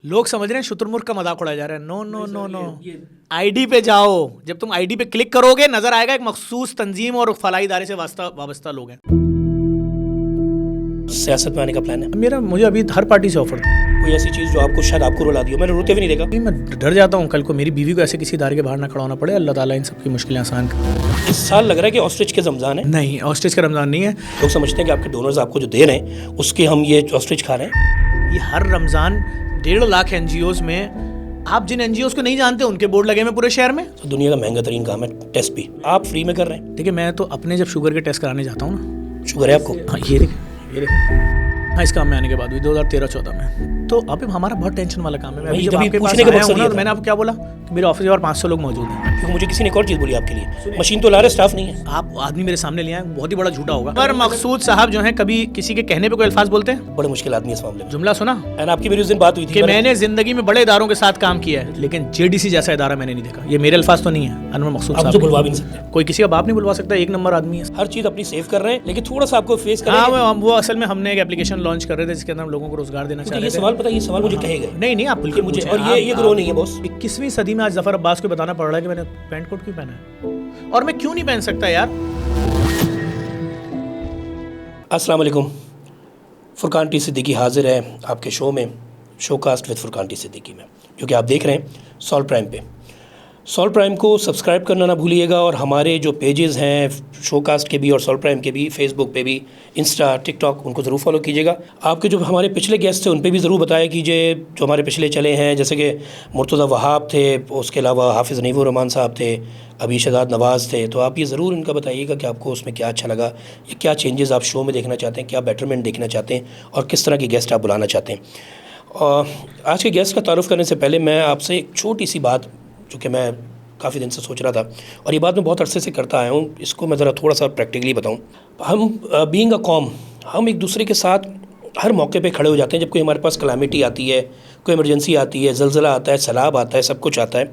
लोग समझ रहे हैं शुतुरमुर्ग का मजाक उड़ाया जा रहा है। No no no no, ID पे जाओ। जब तुम आईडी पे क्लिक करोगे नजर आएगा एक मखसूस तंजीम और फलाई इदारे से वाबस्ता लोग हैं। सियासत में आने का प्लान है? मुझे अभी हर पार्टी से ऑफर था। कोई ऐसी चीज़ जो आपको शायद आपको रुला दी हो? मैंने रोते भी नहीं देखा। मैं डर जाता हूँ कल को मेरी बीवी को ऐसे किसी इदारे के बाहर ना खड़ा होना पड़े। अल्लाह ताला इन सबकी मुश्किलें आसान करे। इस साल लग रहा है कि ऑस्ट्रिच के रमज़ान है। नहीं, ऑस्ट्रिच का रमज़ान नहीं है। लोग समझते हैं कि आपके डोनर्स आपको जो दे रहे हैं उसके हम ये ऑस्ट्रिच खा रहे हैं। ये हर रमज़ान 1.5 लाख NGOs में, आप जिन NGOs को नहीं जानते उनके बोर्ड लगे हुए पूरे शहर में। तो दुनिया का महंगा तरीन काम है टेस्ट भी, आप फ्री में कर रहे हैं। देखिए मैं तो अपने जब शुगर के टेस्ट कराने जाता हूँ ना, शुगर है आपको? हाँ ये देखिए हाँ, इस काम में आने के बाद हुई 2013-14 में। तो अब हमारा बहुत टेंशन वाला काम है। मैं जब आपके पास आया हूं ना, तो मैंने आपको क्या बोला कि मेरे ऑफिस में और 500 लोग मौजूद हैं। क्योंकि मुझे किसी ने एक और चीज़ बोली आपके लिए, मशीन तो ला रहे, स्टाफ नहीं है। आप आदमी मेरे सामने ले आए, बहुत ही बड़ा झूठा होगा। पर मकसूद साहब जो हैं कभी किसी के कहने पे कोई अल्फाज बोलते हैं? बड़े मुश्किल आदमी इस मामले में। जुमला सुना एंड आपकी मेरी उस दिन बात हुई थी कि मैंने जिंदगी में बड़े इदारों के साथ काम किया है लेकिन JDC जैसा इदारा मैंने नहीं देखा। ये मेरे अल्फाज तो नहीं है, अनवर मकसूद आप साहब तो बुलवा भी नहीं सकते। कोई किसी का बाप नहीं बुलवा सकता। एक नंबर आदमी है। हर चीज़ अपनी सेव कर रहे हैं लेकिन थोड़ा सा आपको फेस कर हाँ, वो असल में हमने एक एप्लीकेशन लॉन्च कर रहे थे जिसके अंदर हम लोगों को रोजगार देना चाह रहे थे। ये सवाल पता है, ये सवाल मुझे कहे गए। नहीं आप बिल्कुल मुझे, और ये ग्रो नहीं है बॉस। 21वीं सदी में आज जफर अब्बास को बताना पड़ रहा है कि मैंने पैंट कोट क्यों पहना है और मैं क्यों नहीं पहन सकता यार। अस्सलाम वालेकुम। फुरकान टी सिद्दीकी हाजिर है आपके शो में, showcast with Furqan T Siddiqui में, जो कि आप देख रहे हैं सॉल्व प्राइम पे। सॉल्व प्राइम को सब्सक्राइब करना ना भूलिएगा और हमारे जो पेजेस हैं शोकास्ट के भी और सॉल्व प्राइम के भी, फेसबुक पे भी, इंस्टा, टिकटॉक, उनको ज़रूर फॉलो कीजिएगा। आपके जो हमारे पिछले गेस्ट थे उन पे भी ज़रूर बताया कीजिए, जो हमारे पिछले चले हैं, जैसे कि मुर्तज़ा वहाब थे, उसके अलावा हाफिज़ नईमुर रहमान साहब थे, अभी शहजाद नवाज़ थे। तो आप ये ज़रूर इनका बताइएगा कि आपको उसमें क्या अच्छा लगा या क्या चेंजेस आप शो में देखना चाहते हैं, क्या बेटरमेंट देखना चाहते हैं और किस तरह के गेस्ट आप बुलाना चाहते हैं। और आज के गेस्ट का तारुफ़ करने से पहले मैं आपसे एक छोटी सी बात, जो कि मैं काफ़ी दिन से सोच रहा था और ये बात मैं बहुत अरसे से करता आया हूँ, इसको मैं ज़रा थोड़ा सा प्रैक्टिकली बताऊँ। हम बीइंग अ कॉम, हम एक दूसरे के साथ हर मौके पे खड़े हो जाते हैं। जब कोई हमारे पास कलामिटी आती है, कोई इमरजेंसी आती है, ज़लज़ला आता है, सैलाब आता है, सब कुछ आता है,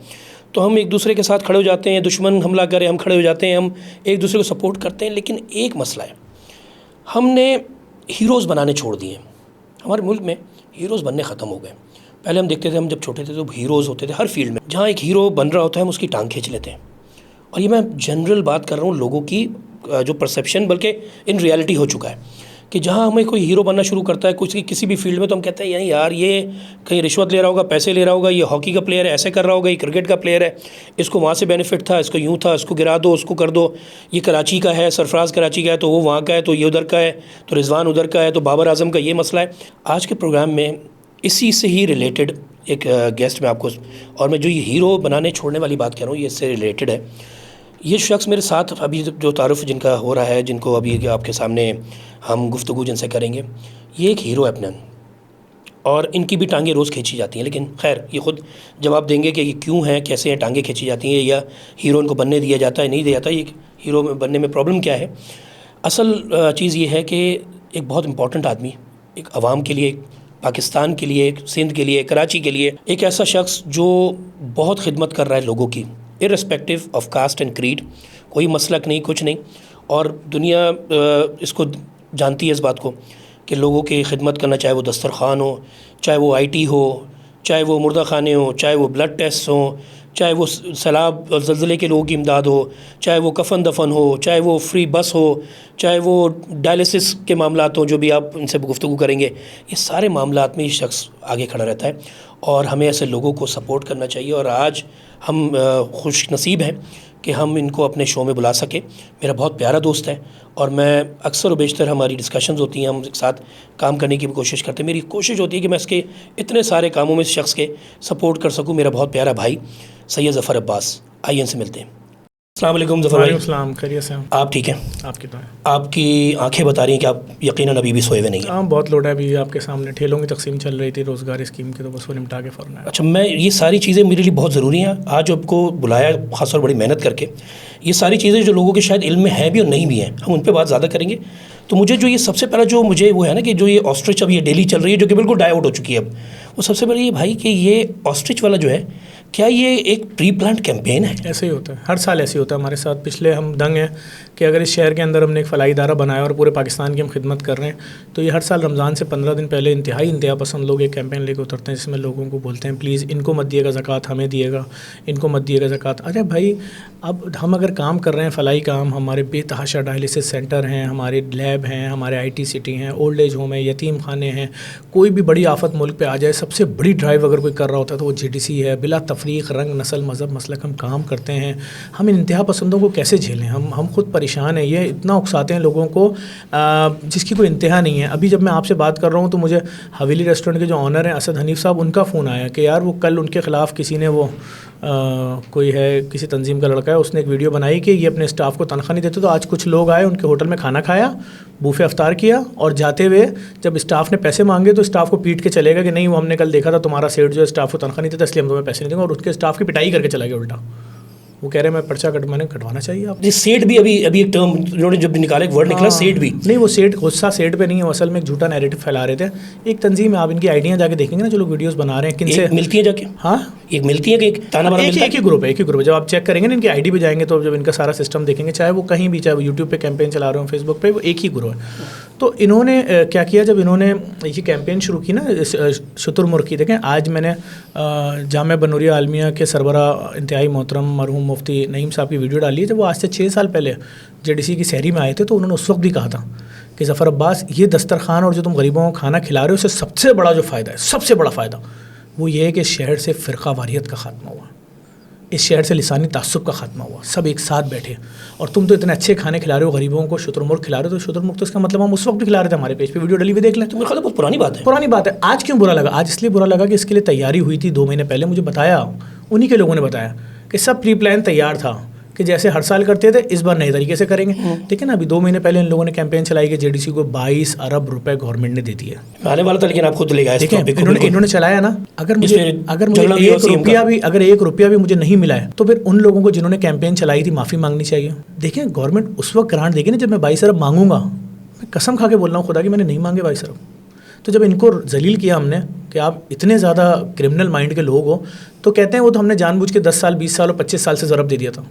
तो हम एक दूसरे के साथ खड़े हो जाते हैं। दुश्मन हमला करे हम खड़े हो जाते हैं, हम एक दूसरे को सपोर्ट करते हैं। लेकिन एक मसला है, हमने हीरोज़ बनाने छोड़ दिए। हमारे मुल्क में हीरोज़ बनने ख़त्म हो गए। पहले हम देखते थे, हम जब छोटे थे तो हीरोज़ होते थे हर फील्ड में। जहाँ एक हीरो बन रहा होता है हम उसकी टांग खींच लेते हैं। और ये मैं जनरल बात कर रहा हूँ, लोगों की जो परसेप्शन बल्कि इन रियलिटी हो चुका है कि जहाँ हमें कोई हीरो बनना शुरू करता है किसी भी फील्ड में, तो हम कहते हैं यार ये कहीं रिश्वत ले रहा होगा, पैसे ले रहा होगा, ये हॉकी का प्लेयर है ऐसे कर रहा होगा, ये क्रिकेट का प्लेयर है, इसको वहाँ से बेनिफिट था, इसको यूँ था, इसको गिरा दो, उसको कर दो, ये कराची का है, सरफराज कराची का है तो वो वहाँ का है, तो ये उधर का है, तो रिजवान उधर का है, तो बाबर आजम का ये मसला है। आज के प्रोग्राम में इसी से ही रिलेटेड एक गेस्ट में आपको, और मैं जो ये हीरो बनाने छोड़ने वाली बात कह रहा हूँ ये इससे रिलेटेड है। ये शख्स मेरे साथ अभी जो तारुफ जिनका हो रहा है, जिनको अभी आपके सामने हम गुफ्तगू जिनसे करेंगे, ये एक हीरो है अपना और इनकी भी टांगें रोज़ खींची जाती हैं। लेकिन खैर ये ख़ुद जवाब देंगे कि ये क्यों हैं, कैसे हैं टांगें खींची जाती हैं, या हीरो इनको बनने दिया जाता है नहीं दिया जाता, ये हीरो बनने में प्रॉब्लम क्या है। असल चीज़ ये है कि एक बहुत इंपॉर्टेंट आदमी, एक आवाम के लिए, पाकिस्तान के लिए, सिंध के लिए, कराची के लिए, एक ऐसा शख्स जो बहुत खिदमत कर रहा है लोगों की, irrespective of caste and creed, कोई मसलक नहीं, कुछ नहीं। और दुनिया इसको जानती है इस बात को कि लोगों की खिदमत करना, चाहे वो दस्तरखान हो, चाहे वो IT हो, चाहे वो मुर्दा खाने हो, चाहे वो ब्लड टेस्ट हो, चाहे वो सैलाब और ज़लज़ले के लोगों की इमदाद हो, चाहे वो कफन दफन हो, चाहे वो फ्री बस हो, चाहे वो डायलिसिस के मामलात हो, जो भी आप इनसे गुफ्तगू करेंगे, ये सारे मामलात में ये शख्स आगे खड़ा रहता है और हमें ऐसे लोगों को सपोर्ट करना चाहिए। और आज हम खुश नसीब हैं कि हम इनको अपने शो में बुला सके। मेरा बहुत प्यारा दोस्त है और मैं अक्सर व बेशतर हमारी डिस्कशंस होती हैं, हम एक साथ काम करने की भी कोशिश करते हैं। मेरी कोशिश होती है कि मैं इसके इतने सारे कामों में इस शख्स के सपोर्ट कर सकूं। मेरा बहुत प्यारा भाई सैयद ज़फ़र अब्बास, आइए इनसे मिलते हैं। अस्सलाम वालेकुम ज़फ़र भाई। अस्सलाम, खैरियत से हैं? आप ठीक हैं? आपकी तो है। आपकी आंखें बता रही हैं कि आप यकीनन अभी भी सोए हुए नहीं हैं। हाँ, बहुत लोड है। अभी आपके सामने ठेलों की तकसीम चल रही थी रोज़गार स्कीम की, तो बस वो निपटा के फ़ौरन आया। अच्छा, मैं ये सारी चीज़ें मेरे लिए बहुत ज़रूरी हैं। आज आपको बुलाया ख़ास और बड़ी मेहनत करके, ये सारी चीज़ें जो लोगों के शायद इल्म में है भी और नहीं भी हैं, हम उन पर बात ज़्यादा करेंगे। तो मुझे जो ये सबसे पहला जो मुझे वो है ना कि जो ये ऑस्ट्रिच अब ये डेली चल रही है, जो कि बिल्कुल डाई आउट हो चुकी है अब, वो सबसे पहले ये भाई कि ये ऑस्ट्रिच वाला जो है, क्या ये एक प्री प्लान्ड कैंपेन है? ऐसे ही होता है, हर साल ऐसे ही होता है हमारे साथ। पिछले हम दंग हैं कि अगर इस शहर के अंदर हमने एक फलाई इदारा बनाया और पूरे पाकिस्तान की हम खिदमत कर रहे हैं, तो ये हर साल रमज़ान से 15 दिन पहले इंतहा पसंद लोग एक कैंपेन लेकर उतरते हैं जिसमें लोगों को बोलते हैं प्लीज़ इनको मत दिएगा ज़कात, हमें दिएगा, इनको मत दिएगा ज़कात। अरे भाई, अब हम अगर काम कर रहे हैं फलाई काम, हमारे बेतहाशा डायलिसिस सेंटर हैं, हमारे लैब हैं, हमारे IT सिटी हैं, ओल्ड एज होम है, यतीम खाने हैं, कोई भी बड़ी आफत मुल्क पे आ जाए, सबसे बड़ी ड्राइव अगर कोई कर रहा होता है तो वो JDC है। बिला तफरीक, रंग, नस्ल, मज़हब, मसलक हम काम करते हैं। हम इन इंतहा पसंदों को कैसे झेलें? हम खुद परेशान हैं। ये इतना उकसाते हैं लोगों को जिसकी कोई इंतहा नहीं है। अभी जब मैं आपसे बात कर रहा हूँ तो मुझे हवेली रेस्टोरेंट के जो ऑनर हैं असद हनीफ़ साहब, उनका फ़ोन आया कि यार वो कल उनके ख़िलाफ़ किसी ने कोई है, किसी तंजीम का लड़का है, उसने एक वीडियो बनाई कि ये अपने स्टाफ को तनख्वाह नहीं देते, तो आज कुछ लोग आए, उनके होटल में खाना खाया, बूफे अफ्तार किया, और जाते हुए जब स्टाफ ने पैसे मांगे तो स्टाफ को पीट के चलेगा कि नहीं वो हमने कल देखा था तुम्हारा सेठ जो है स्टाफ को तनख्वाह नहीं देता इसलिए हम तुम्हें पैसे नहीं देंगे, और उसके स्टाफ की पिटाई करके चला गया उल्टा। वो कह रहे हैं मैं पर्चा मैंने कटवाना चाहिए आप। जी, सेठ भी अभी एक टर्म इन्होंने जब निकाला, एक वर्ड निकला सेठ भी। नहीं, वो सेठ, गुस्सा सेठ पे नहीं है, वो असल में एक झूठा नैरेटिव फैला रहे थे। एक तंजीम है, आप इनकी आइडियाँ जाके देखेंगे ना जो लोग वीडियोस बना रहे हैं, किनसे मिलती है जाके? हाँ, एक मिलती है कि एक ताना बाना मिलता है? एक ही ग्रुप है, एक ही ग्रुप है। जब आप चेक करेंगे ना इनकी ID पे जाएंगे तो जब इनका सारा सिस्टम देखेंगे, चाहे वो कहीं भी, चाहे वो यूट्यूब पे कैंपेन चला रहे हो, फेसबुक पे, वो एक ही ग्रुप है। तो इन्होंने क्या किया, जब इन्होंने ये कैंपेन शुरू की ना शुतुरमुर्ग की, देखें आज मैंने जामिया बनूरिया आलमिया के सरबरा इंतहाई मोहतरम मरहूम मुफ्ती नईम साहब की वीडियो डाली है। जब वो आज से 6 साल पहले JDC की सहरी में आए थे तो उन्होंने उस वक्त भी कहा था कि ज़फ़र अब्बास, ये दस्तरखान और जो तुम गरीबों को खाना खिला रहे हो, उससे सबसे बड़ा जो फ़ायदा है, सबसे बड़ा फ़ायदा वो ये है कि शहर से फ़िरका वारियत का ख़ात्मा हुआ, इस शहर से लिसानी तासुब का खात्मा हुआ, सब एक साथ बैठे। और तुम तो इतने अच्छे खाने खिला रहे हो, गरीबों को शुतुरमुर्ग खिला रहे हो, तो शुतुरमुर्ग तो इसका मतलब हम उस वक्त भी खिला रहे थे, हमारे पेज पे वीडियो डली हुई देख लें। तो मेरे ख्याल बहुत पुरानी बात है। पुरानी बात है। आज क्यों बुरा लगा? आज इसलिए बुरा लगा कि इसके लिए तैयारी हुई थी 2 महीने पहले, मुझे बताया, उन्हीं के लोगों ने बताया कि सब प्री प्लान तैयार था कि जैसे हर साल करते थे इस बार नए तरीके से करेंगे। ठीक है ना, अभी 2 महीने पहले इन लोगों ने कैंपेन चलाई कि JDC को 22 अरब रुपए गवर्नमेंट ने दे दिए। आने वाला था, लेकिन आप खुद ले गए। ठीक है, इन्होंने चलाया ना। अगर मुझे 1 रुपया भी मुझे नहीं मिला है तो फिर उन लोगों को जिन्होंने कैंपेन चलाई थी माफ़ी मांगनी चाहिए। देखें, गवर्नमेंट उस वक्त ग्रांट देगी ना जब मैं 22 अरब मांगूंगा। मैं कसम खा के बोल रहा हूँ खुदा की, मैंने नहीं मांगे 22 अरब। तो जब इनको जलील किया हमने कि आप इतने ज़्यादा क्रिमिनल माइंड के लोग हो, तो कहते हैं वो तो हमने जानबूझ के 10 साल 20 साल और 25 साल से ज़रब दे दिया था।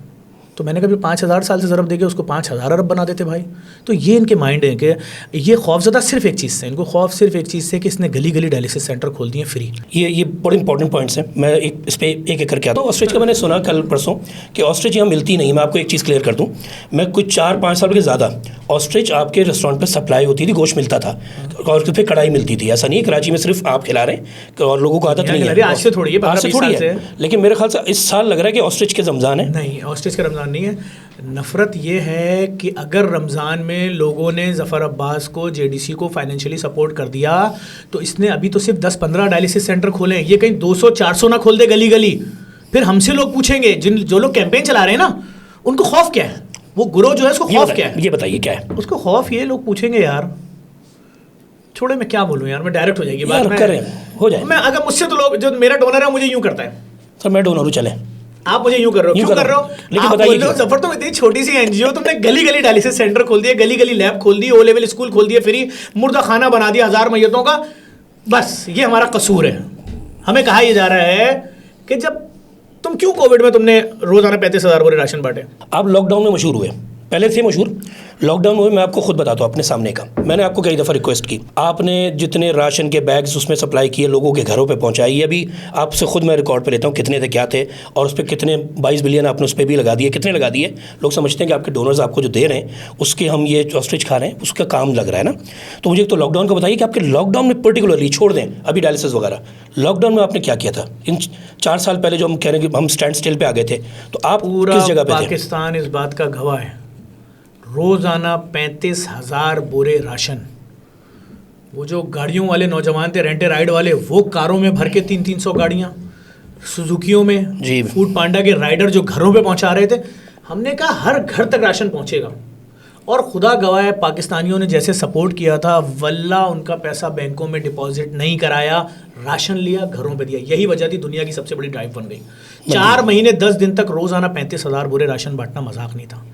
तो मैंने कभी 5000 साल से ज़रब देके उसको 5000 अरब बना देते भाई। तो ये इनके माइंड है कि ये खौफज़दा सिर्फ एक चीज़ से, इनको खौफ सिर्फ एक चीज़ से कि इसने गली गली डायलिसिस सेंटर खोल दिए फ्री। ये बड़े इंपॉर्टेंट पॉइंट्स हैं। मैं इस पर एक करके आता हूँ। ऑस्ट्रिच का मैंने सुना कल परसों कि ऑस्ट्रिच यहाँ मिलती नहीं। मैं आपको एक चीज़ क्लियर कर दूँ, मैं कुछ 4-5 साल के ज़्यादा ऑस्ट्रिच आपके रेस्टोरेंट पर सप्लाई होती थी, गोश्त मिलता था और उस पर कढ़ाई मिलती थी। ऐसा नहीं है कराची में सिर्फ आप खिला रहे हैं और लोगों को आदत नहीं है। आज से थोड़ी है, आज से थोड़ी है, लेकिन मेरे ख्याल से इस साल लग रहा है कि ऑस्ट्रिच के रमज़ान है। नहीं, ऑस्ट्रिच का रमज़ान नहीं है। नफ़रत ये है कि अगर रमज़ान में लोगों ने ज़फ़र अब्बास को JDC को फाइनेंशियली सपोर्ट कर दिया तो इसने अभी तो सिर्फ 10-15 डायलिसिस सेंटर खोले हैं, ये कहीं 200-400 ना खोल दे गली गली। फिर हमसे लोग पूछेंगे, जो लोग कैंपेन चला रहे हैं ना, उनको खौफ क्या है? वो गुरो जो है उसको खौफ क्या है? ये बताइए क्या है उसको खौफ? ये लोग पूछेंगे यार, छोड़े मैं क्या बोलूँ यार, मैं डायरेक्ट हो जाएगी बात, हो जाए। मैं अगर मुझसे तो लोग, जो मेरा डोनर है मुझे यूँ करता है, सर मैं डोनर हूँ, चले आप मुझे यूँ कर रहे हो, क्यों कर रहे हो? लेकिन बताइए, ज़फ़र तुम इतनी छोटी सी NGO, तुमने गली गली डायलिसिस सेंटर खोल दिए, गली गली लैब खोल दी, O लेवल स्कूल खोल दिए, फ्री मुर्दा खाना बना दिया 1000 मैयतों का। बस ये हमारा कसूर है। हमें कहा यह जा रहा है कि जब तुम क्यों कोविड में तुमने रोज़ाना 35,000 बोरे राशन बांटे? आप लॉकडाउन में मशहूर हुए, पहले थे मशहूर, लॉकडाउन में मैं आपको खुद बताता हूँ अपने सामने का। मैंने आपको कई दफ़ा रिक्वेस्ट की, आपने जितने राशन के बैग्स उसमें सप्लाई किए, लोगों के घरों पे पहुँचाई। अभी आपसे खुद मैं रिकॉर्ड पे लेता हूँ कितने थे, क्या थे, और उस पर कितने 22 बिलियन आपने उस पर भी लगा दिए। कितने लगा दिए? लोग समझते हैं कि आपके डोनर्स आपको जो दे रहे हैं उसके हम ये ऑस्ट्रिच खा रहे हैं, उसका काम लग रहा है ना। तो मुझे तो लॉकडाउन का बताइए कि आपके लॉकडाउन में पर्टिकुलरली, छोड़ दें अभी डायलिसिस वगैरह, लॉकडाउन में आपने क्या किया था? इन 4 साल पहले जो हम कह रहे हैं कि हम स्टैंड स्टिल पे आ गए थे, तो आप पूरा किस जगह पे थे? पाकिस्तान इस बात का गवाह है। रोज़ाना 35,000 बोरे राशन, वो जो गाड़ियों वाले नौजवान थे, रेंटे राइड वाले, वो कारों में भर के 300 गाड़ियाँ, सुजुकियों में जी, फूड पांडा के राइडर जो घरों पे पहुंचा रहे थे। हमने कहा हर घर तक राशन पहुंचेगा, और खुदा गवाह है पाकिस्तानियों ने जैसे सपोर्ट किया था, वल्ला उनका पैसा बैंकों में डिपॉजिट नहीं कराया, राशन लिया, घरों पे दिया। यही वजह थी दुनिया की सबसे बड़ी ड्राइव बन गई। 4 महीने 10 दिन तक रोज़ाना 35,000 बोरे राशन बांटना मजाक नहीं था।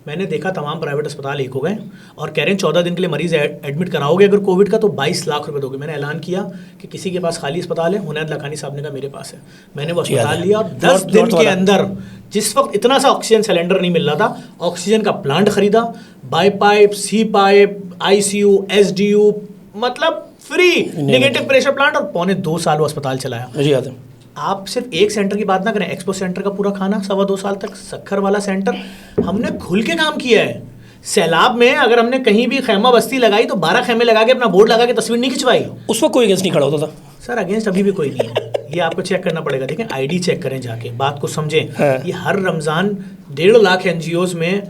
मैंने देखा तमाम प्राइवेट अस्पताल एक हो गए और कह रहे हैं 14 दिन के लिए मरीज एडमिट कराओगे अगर कोविड का तो 22 लाख रुपए दोगे। मैंने ऐलान किया कि किसी के पास खाली अस्पताल है, हुनैद लखानी साहब ने कहा मेरे पास है। मैंने वो अस्पताल लिया और 10 दिन के अंदर, जिस वक्त इतना सा ऑक्सीजन सिलेंडर नहीं मिल रहा था, ऑक्सीजन का प्लांट खरीदा, बाई pipe, C pipe, ICU, SDU, मतलब फ्री नेगेटिव प्रेशर प्लांट, और पौने 2 साल वो अस्पताल चलाया। मुझे याद है। आप सिर्फ एक सेंटर की बात ना करें, एक्सपो सेंटर का पूरा खाना 2.25 साल तक, सक्खर वाला सेंटर हमने खुल के काम किया है। सैलाब में अगर हमने कहीं भी खैमा बस्ती लगाई तो 12 खैमे लगा के अपना बोर्ड लगा के तस्वीर नहीं खिंचवाई। उस वक्त कोई अगेंस्ट नहीं खड़ा होता था सर, अगेंस्ट अभी भी कोई नहीं है। ये आपको चेक करना पड़ेगा। देखें, ID चेक करें जाके, बात को समझें। हाँ। ये हर रमज़ान 1.5 लाख NGOs में,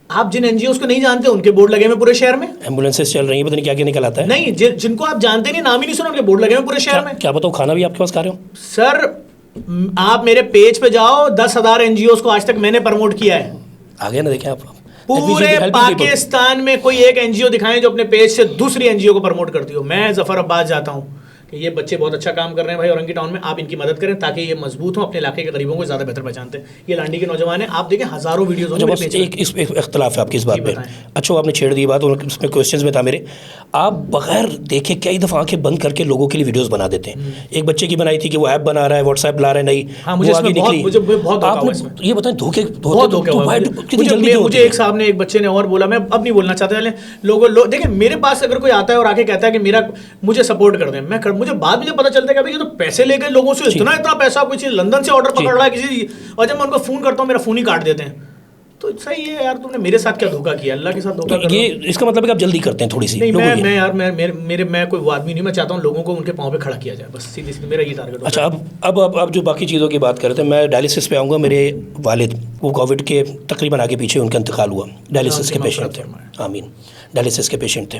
आप जिन NGOs को नहीं जानते उनके बोर्ड लगे हुए पूरे शहर में। एम्बुलेंसेस चल रही है, पता नहीं क्या क्या निकल आता है। नहीं, जिनको आप जानते नहीं, नाम ही नहीं सुना, उनके बोर्ड लगे हुए पूरे शहर में। क्या बताओ, खाना भी आपके पास खा रहे हो सर? आप मेरे पेज पे जाओ, 10,000 NGOs को आज तक मैंने प्रमोट किया है। आगे ना देखें आप पूरे पाकिस्तान में कोई एक NGO दिखाएं जो अपने पेज से दूसरी NGO को प्रमोट करती हो। मैं जफर अब्बास जाता हूँ कि ये बच्चे बहुत अच्छा काम कर रहे हैं भाई औरंगी टाउन में, आप इनकी मदद करें ताकि ये मजबूत हो, अपने इलाके के गरीबों को ज़्यादा बेहतर पहचानते हैं। ये लांडी के नौजवान हैं, आप देखें हज़ारों वीडियोज़ होंगे मेरे पेज पे। एक इख्तलाफ है आपकी इस बात पे। अच्छा, आपने छेड़ दी बात और उसमें क्वेश्चंस में था मेरे, आप बगैर देखे कई दफ़ा आंखें बंद करके लोगों के लिए वीडियोस बना देते हैं। एक बच्चे की बनाई थी कि वो ऐप बना रहा है, व्हाट्सएप ला रहा है, नहीं मुझे आगे निकली। ये बताएं, धोखे मुझे एक साहब ने, एक बच्चे ने और बोला, मैं अब नहीं बोलना चाहता, लोगों देखें मेरे पास अगर कोई आता है और आके कहता है कि मेरा मुझे सपोर्ट कर दें, मुझे बाद में पता चलता है कि ये तो पैसे लेके लोगों से इतना पैसा, कोई चीज लंदन से ऑर्डर पकड़ रहा है किसी, और जब मैं उनको फोन करता हूँ मेरा फोन ही काट देते हैं। तो सही है यार, तुमने मेरे साथ क्या धोखा किया, अल्लाह के साथ धोखा तो ये इसका मतलब है कि आप जल्दी करते हैं थोड़ी सी। नहीं, मैं यार मैं कोई वो आदमी नहीं, मैं चाहता हूँ लोगों को उनके पाँव पे खड़ा किया जाए, बस सीधी मेरा ये टारगेट। अच्छा, अब जो बाकी चीज़ों की बात कर रहे थे, मैं डायलिसिस पे आऊँगा। मेरे वालिद वो कोविड के तकरीबन आगे पीछे उनका इंतकाल हुआ, डायलिसिस के पेशेंट थे, आमीन, डायलिसिस के पेशेंट थे।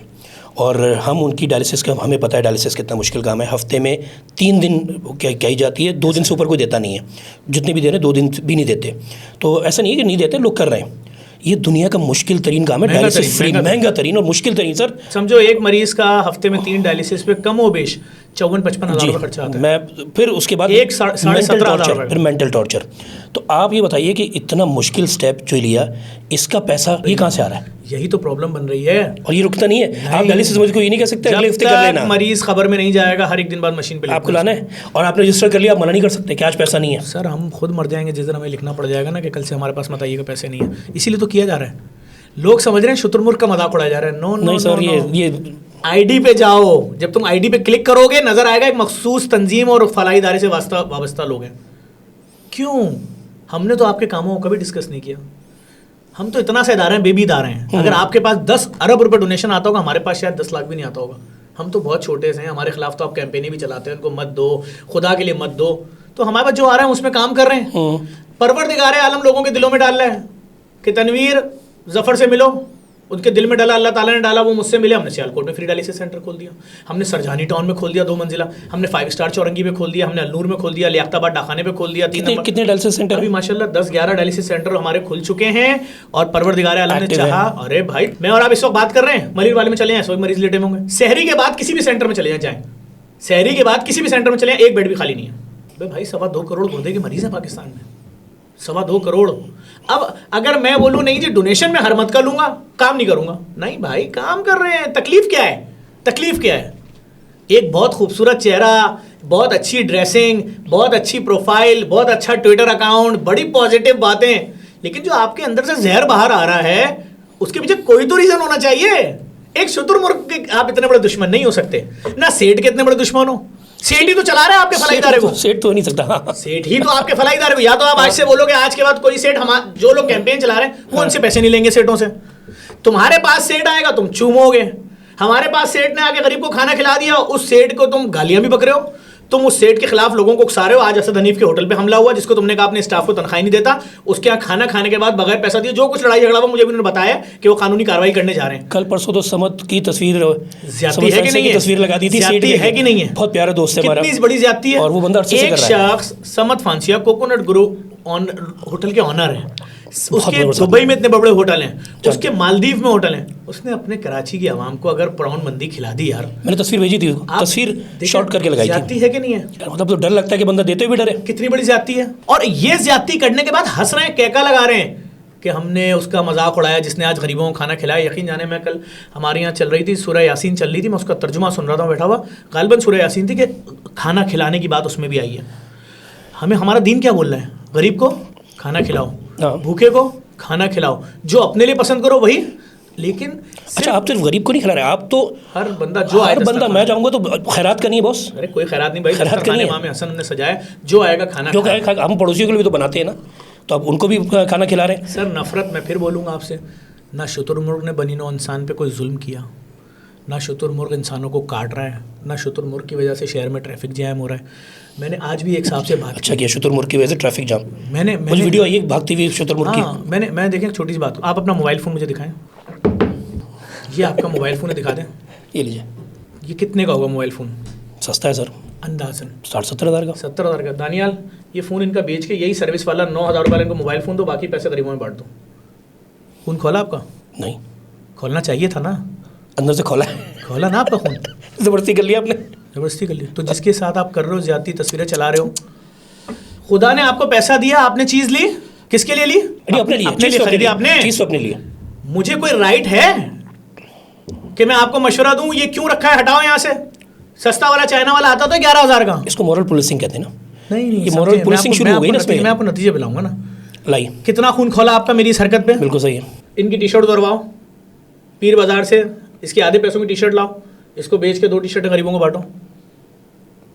और हम उनकी डायलिसिस का, हमें पता है डायलिसिस कितना मुश्किल काम है। हफ्ते में 3 दिन कही जाती है, 2 दिन से ऊपर कोई देता नहीं है, जितने भी दे रहे हैं 2 दिन भी नहीं देते। तो ऐसा नहीं है कि नहीं देते, लोग कर रहे हैं। ये दुनिया का मुश्किल तरीन काम है, डायलिसिस फ्री, महंगा तरीन और मुश्किल तरीन। सर समझो एक मरीज का हफ्ते में 3 डायलिसिस पे कम हो बेश 54-55 हज़ार रुपये खर्चा आता है। मैं फिर उसके बाद 17,500 फिर मेंटल टॉर्चर। तो आप ये बताइए कि इतना मुश्किल स्टेप जो लिया, इसका पैसा ये कहाँ से आ रहा है? यही तो प्रॉब्लम बन रही है और ये रुकता नहीं है। आप डायलिसिस मुझे को ये नहीं कह सकते अगले हफ्ते कर लेना, मरीज खबर में नहीं जाएगा, हर एक दिन बाद मशीन पे आपको लाना है और आपने रजिस्टर कर लिया, आप मना नहीं कर सकते कि आज पैसा नहीं है। सर हम खुद मर जाएंगे जिस दिन हमें लिखना पड़ जाएगा ना कि कल से हमारे पास मत आइएगा, पैसे नहीं है। इसीलिए तो किया जा रहा है। लोग समझ रहे हैं शुतुरमुर्ग का मजाक उड़ाया जा रहा है। नो नहीं सर, ये ID पे जाओ, जब तुम ID पे क्लिक करोगे नजर आएगा एक मखसूस तंजीम और फलाही इदारे से वाबस्ता लोग हैं। क्यों? हमने तो आपके कामों को कभी डिस्कस नहीं किया। हम तो इतना सा इदारा हैं, बेबी इदारा हैं। अगर आपके पास 10 अरब रुपए डोनेशन आता होगा, हमारे पास शायद 10 लाख भी नहीं आता होगा। हम तो बहुत छोटे से हैं, हमारे खिलाफ तो आप कैंपेनें भी चलाते हैं, उनको मत दो, खुदा के लिए मत दो। तो हमारे पास जो आ रहा है उसमें काम कर रहे हैं। परवरदिगार आलम लोगों के दिलों में डाल रहा है कि तनवीर जफर से मिलो, उनके दिल में डाला, अल्लाह ताला ने डाला, वो मुझसे मिले। हमने सियालकोट में फ्री डायलिसिस सेंटर खोल दिया, हमने सरजानी टाउन में खोल दिया 2 मंजिला, हमने 5 स्टार चौरंगी में खोल दिया, हमने अल्नूर में खोल दिया, लियाकताबाद डाखाने में खोल दिया। कितने डायलिसिस सेंटर? अभी माशाल्लाह 10-11 डायलिसिस सेंटर हमारे खुल चुके हैं और परवरदिगार आलम ने चाहा। अरे भाई, मैं और आप इस वक्त बात कर रहे हैं, मलिर वाले में चले जाएं, 100 मरीज लेटे होंगे। शहरी के बाद किसी भी सेंटर में चले जाएं, शहरी के बाद किसी भी सेंटर में चले जाएं, एक बेड भी खाली नहीं है। भाई 2.25 करोड़ गुर्दे के मरीज हैं पाकिस्तान में, 2.25 करोड़। अब अगर मैं बोलूं नहीं जी डोनेशन में हर मत का लूंगा, काम नहीं करूंगा, नहीं भाई काम कर रहे हैं। तकलीफ क्या है? तकलीफ क्या है? एक बहुत खूबसूरत चेहरा, बहुत अच्छी ड्रेसिंग, बहुत अच्छी प्रोफाइल, बहुत अच्छा ट्विटर अकाउंट, बड़ी पॉजिटिव बातें, लेकिन जो आपके अंदर से जहर बाहर आ रहा है उसके पीछे कोई तो रीजन होना चाहिए। एक शुतुरमुर्ग के आप इतने बड़े दुश्मन नहीं हो सकते ना, सेठ के इतने बड़े दुश्मन हो। सेठ ही तो चला रहे हैं आपके फलाई इदारे को। सेठ तो नहीं सकता, सेठ ही तो आपके फलाई इदारे को। या तो आप आज से बोलोगे आज के बाद कोई सेठ, हम जो लोग कैंपेन चला रहे हैं वो उनसे पैसे नहीं लेंगे सेठों से। तुम्हारे पास सेठ आएगा तुम चूमोगे। हमारे पास सेठ ने आके गरीब को खाना खिला दिया, उस सेठ को तुम गालियां भी बक रहे हो। तुम उस सेठ के खिलाफ लोगों को उकसा रहे हो। आज असद हनीफ के होटल पे हमला हुआ, जिसको तुमने कहा अपने स्टाफ को तनख्वाह नहीं देता, उसके यहाँ खाना खाने के बाद बगैर पैसा दिए जो कुछ लड़ाई झगड़ा हुआ, मुझे भी उन्होंने बताया कि वो कानूनी कार्रवाई करने जा रहे हैं। कल परसों तो समत की तस्वीर, ज्यादती है कि नहीं है? तस्वीर लगा दी थी, ज्यादती है कि नहीं है? बहुत प्यारा दोस्त है हमारा, कितनी बड़ी ज्यादती है। और वो बंदा एक शख्स समत फांसिया कोकोनट ग्रुप होटल के ऑनर है, उसके दुबई में इतने बड़े होटल हैं, उसके मालदीव में होटल हैं, उसने अपने कराची की आवाम को अगर प्राउन मंदी खिला दी यार। मैंने तस्वीर भेजी थी, तस्वीर शॉर्ट करके लगाई थी। ज्यादती है कि नहीं है? मतलब तो डर लगता है कि बंदा देते हुए भी डरे। कितनी बड़ी ज्यादती है। और ये ज्यादती करने के बाद हंस रहे हैं, कैका लगा रहे हैं कि हमने उसका मजाक उड़ाया जिसने आज गरीबों को खाना खिलाया। यकीन जाने, मैं कल हमारे यहाँ चल रही थी सूरह यासीन चल रही थी, मैं उसका तर्जुमा सुन रहा था बैठा हुआ, गालिबन सूरह यासीन थी कि खाना खिलाने की बात उसमें भी आई है। हमें हमारा दीन क्या बोल रहा है? गरीब को खाना खिलाओ, भूखे को खाना खिलाओ, जो अपने लिए पसंद करो वही। लेकिन अच्छा, आप सिर्फ गरीब को नहीं खिला रहे, आप तो हर बंदा जो हर बंदा, मैं जाऊँगा तो खैरात करनी है बॉस। अरे कोई खैरात नहीं भाई, खैरात करनी है। इमाम हसन ने सजाया, जो आएगा खाना जो हम पड़ोसियों के लिए भी तो बनाते हैं ना, तो आप उनको भी खाना खिला रहे हैं। सर नफरत, मैं फिर बोलूँगा आपसे, ना शुतुरमुर्ग ने बनी नो इंसान पे कोई जुल्म किया, ना शुतुरमुर्ग इंसानों को काट रहा है, ना शुतुरमुर्ग की वजह से शहर में ट्रैफिक जैम हो रहा है। मैंने आज भी एक साहब से बात अच्छा किया, शुतुरमुर्ग की वजह से ट्रैफिक जाम। मैंने वीडियो आई है भागती हुई शुतुरमुर्ग की। हाँ, मैं देखें, छोटी सी बात, आप अपना मोबाइल फ़ोन मुझे दिखाएं। ये आपका मोबाइल फ़ोन है, दिखा दें। ये लीजिए। ये कितने का होगा मोबाइल फ़ोन? सस्ता है सर, अंदाजन 60-70 हज़ार का। 70,000 का। दानियाल, ये फ़ोन इनका बेच के यही सर्विस वाला 9,000 रुपये इनको मोबाइल फ़ोन दो, बाकी पैसे गरीबों में बांट दो। फ़ोन खोला आपका? नहीं, खोलना चाहिए था ना। अंदर से खोला है। खोला ना आपका फ़ोन? ज़बरदस्ती कर लिया आपने। ज़बरदस्ती कर ली। तो जिसके साथ आप कर रहे हो ज़्यादती, तस्वीरें चला रहे हो, खुदा ने आपको पैसा दिया, आपने चीज़ ली, किसके लिए ली? अपने लिए। अपने लिए खरीदी आपने। चीज़ तो अपने लिए। मुझे कोई राइट है कि मैं आपको मशवरा दूं ये क्यों रखा है, हटाओ यहाँ से? सस्ता वाला चाइना वाला आता तो 11,000 का। इसको मॉरल पुलिसिंग कहते हैं ना। नहीं, ये मॉरल पुलिसिंग शुरू हो गई ना इसमें। मैं आपको नतीजे पिलाऊंगा ना। लाइए। कितना खून खोला आपका मेरी इस हरकत पे। बिल्कुल सही है। इनकी टी शर्ट उतरवाओ पीर बाजार से, इसके आधे पैसों की टी शर्ट लाओ, इसको बेच के 2 टी शर्टें गरीबों को बांटो।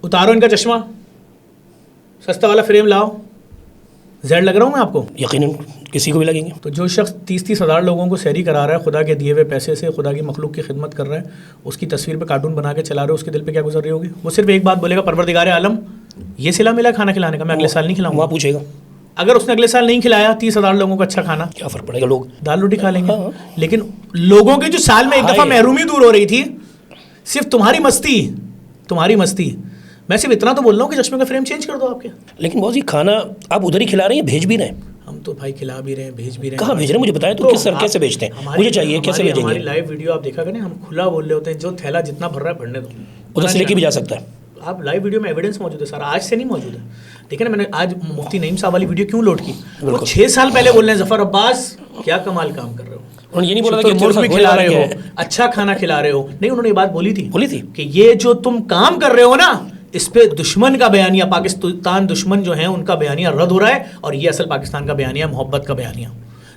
उतारो इनका चश्मा, सस्ता वाला फ्रेम लाओ। जेड लग रहा हूँ मैं आपको? यकीनन किसी को भी लगेंगे। तो जो शख्स 30-30 हज़ार लोगों को सहरी करा रहा है खुदा के दिए हुए पैसे से, खुदा की मखलूक की खिदमत कर रहा है, उसकी तस्वीर पे कार्टून बना के चला रहे हो, उसके दिल पे क्या गुजर रही होगी? वो सिर्फ एक बात बोलेगा, परवरदिगार आलम ये सिला मिला खाना खिलाने का, मैं अगले साल नहीं खिलाऊंगा। वहाँ पूछेगा। अगर उसने अगले साल नहीं खिलाया 30,000 लोगों को अच्छा खाना, क्या फ़र्क पड़ेगा, लोग दाल रोटी खा लेंगे। हाँ। लेकिन लोगों की जो साल में एक दफ़ा महरूमी दूर हो रही थी, सिर्फ तुम्हारी मस्ती। मैं सिर्फ इतना तो बोल रहा हूँ कि चश्मे का फ्रेम चेंज कर दो आपके। लेकिन बहुत ही खाना आप उधर ही खिला रहे हैं, भेज भी रहे हैं। हम तो भाई खिला भी रहे हैं, भेज भी रहे हैं। कहाँ भेज रहे हैं मुझे बताएं तो, किस कैसे भेजते हैं? मुझे चाहिए, कैसे भेजेंगे? हमारी लाइव वीडियो आप देखा करें, हम खुला बोल रहे होते हैं, जो थैला जितना भर रहा है भरने दो, उधर से लेके भी जा सकता है। आप लाइव वीडियो में एविडेंस मौजूद है सारा, आज से नहीं मौजूद है। देखिए ना, मैंने आज मुफ्ती नईम साहब वाली वीडियो क्यों लोड की? वो 6 साल पहले बोल रहे हैं, जफर अब्बास क्या कमाल काम कर रहे हो, उन्होंने ये नहीं बोला कि मुर्ग भी खिला रहे हो, अच्छा खाना खिला रहे हो। नहीं, उन्होंने ये बात बोली थी कि ये जो तुम काम कर रहे हो ना, इस पे दुश्मन का बयानिया, पाकिस्तान दुश्मन जो है उनका बयानिया रद्द हो रहा है, और ये असल पाकिस्तान का बयानिया, मोहब्बत का बयानिया।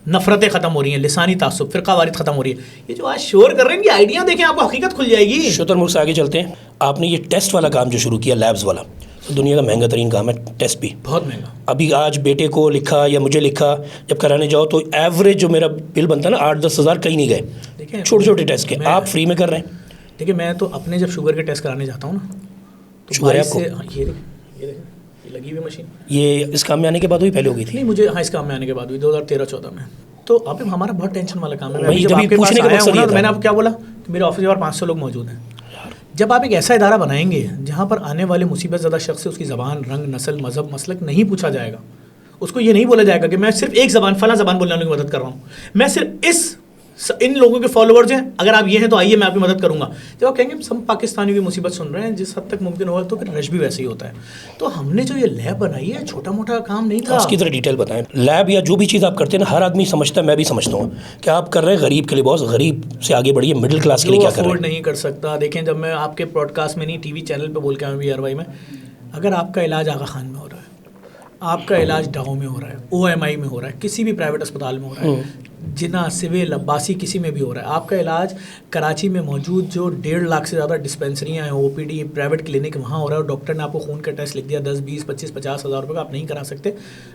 नफरतें खत्म हो रही हैं, लिसानी तासुब, फ़िरक़ावारियत खत्म हो रही है। ये जो आज शोर कर रहे हैं, इनकी आइडिया देखें, आपको हकीकत खुल जाएगी। शुतुरमुर्ग से आगे चलते हैं। आपने ये टेस्ट वाला काम जो शुरू किया, लैब्स वाला, तो दुनिया का महंगा तरीन काम है टेस्ट भी, बहुत महंगा। अभी आज बेटे को लिखा या मुझे लिखा, जब कराने जाओ तो एवरेज जो मेरा बिल बनता है ना 8-10 हज़ार कहीं नहीं गए। देखिए छोटे टेस्ट के आप फ्री में कर रहे हैं। देखिए मैं तो अपने जब शुगर के टेस्ट कराने जाता हूँ ना, तो शुगर है आपको? ये लगी हुई मशीन, ये इस काम में आने के बाद हुई, पहले हो गई थी? नहीं, मुझे इस काम में आने के बाद हुई 2013-14 में। तो अब हमारा बहुत टेंशन वाला काम है। वही जब आपके पूछने पास का मकसद आया हूं ना, ये था। मैंने आपको क्या बोला कि मेरे ऑफिस में 500 लोग मौजूद हैं। जब आप एक ऐसा इदारा बनाएंगे जहाँ पर आने वाले मुसीबत ज़्यादा शख्स से उसकी ज़बान, रंग, नस्ल, मज़हब, मसलक नहीं पूछा जाएगा, उसको ये नहीं बोला जाएगा कि मैं सिर्फ एक ज़बान, फला ज़बान बोलने वालों की मदद कर रहा हूँ, मैं सिर्फ इन लोगों के फॉलोअर्स हैं, अगर आप ये हैं तो आइए मैं आपकी मदद करूंगा। जब आप कहेंगे सब पाकिस्तानियों की मुसीबत सुन रहे हैं, जिस हद तक मुमकिन होगा, तो फिर रश भी वैसे ही होता है। तो हमने जो ये लैब बनाई है, छोटा मोटा काम नहीं था। उसकी तरह डिटेल बताएं। लैब या जो भी चीज़ आप करते हैं ना, हर आदमी समझता है, मैं भी समझता हूँ कि आप कर रहे हैं गरीब के लिए, बहुत गरीब से आगे बढ़िए, मिडिल क्लास के लिए क्या कर रहे हैं। नहीं कर सकता। देखें, जब मैं आपके पॉडकास्ट में नहीं, टीवी चैनल पर बोल के आया BRY में, अगर आपका इलाज आगा खान में हो रहा है, आपका इलाज डाउ में हो रहा है, OMI में हो रहा है, किसी भी प्राइवेट अस्पताल में हो रहा है, जिना, सिविल, अब्बासी, किसी में भी हो रहा है, आपका इलाज कराची में मौजूद जो 1.5 लाख से ज़्यादा डिस्पेंसरियाँ हैं, OPD, प्राइवेट क्लिनिक, वहाँ हो रहा है, और डॉक्टर ने आपको खून का टेस्ट लिख दिया 10, 20, 25, 50 हज़ार रुपये का, आप नहीं करा सकते।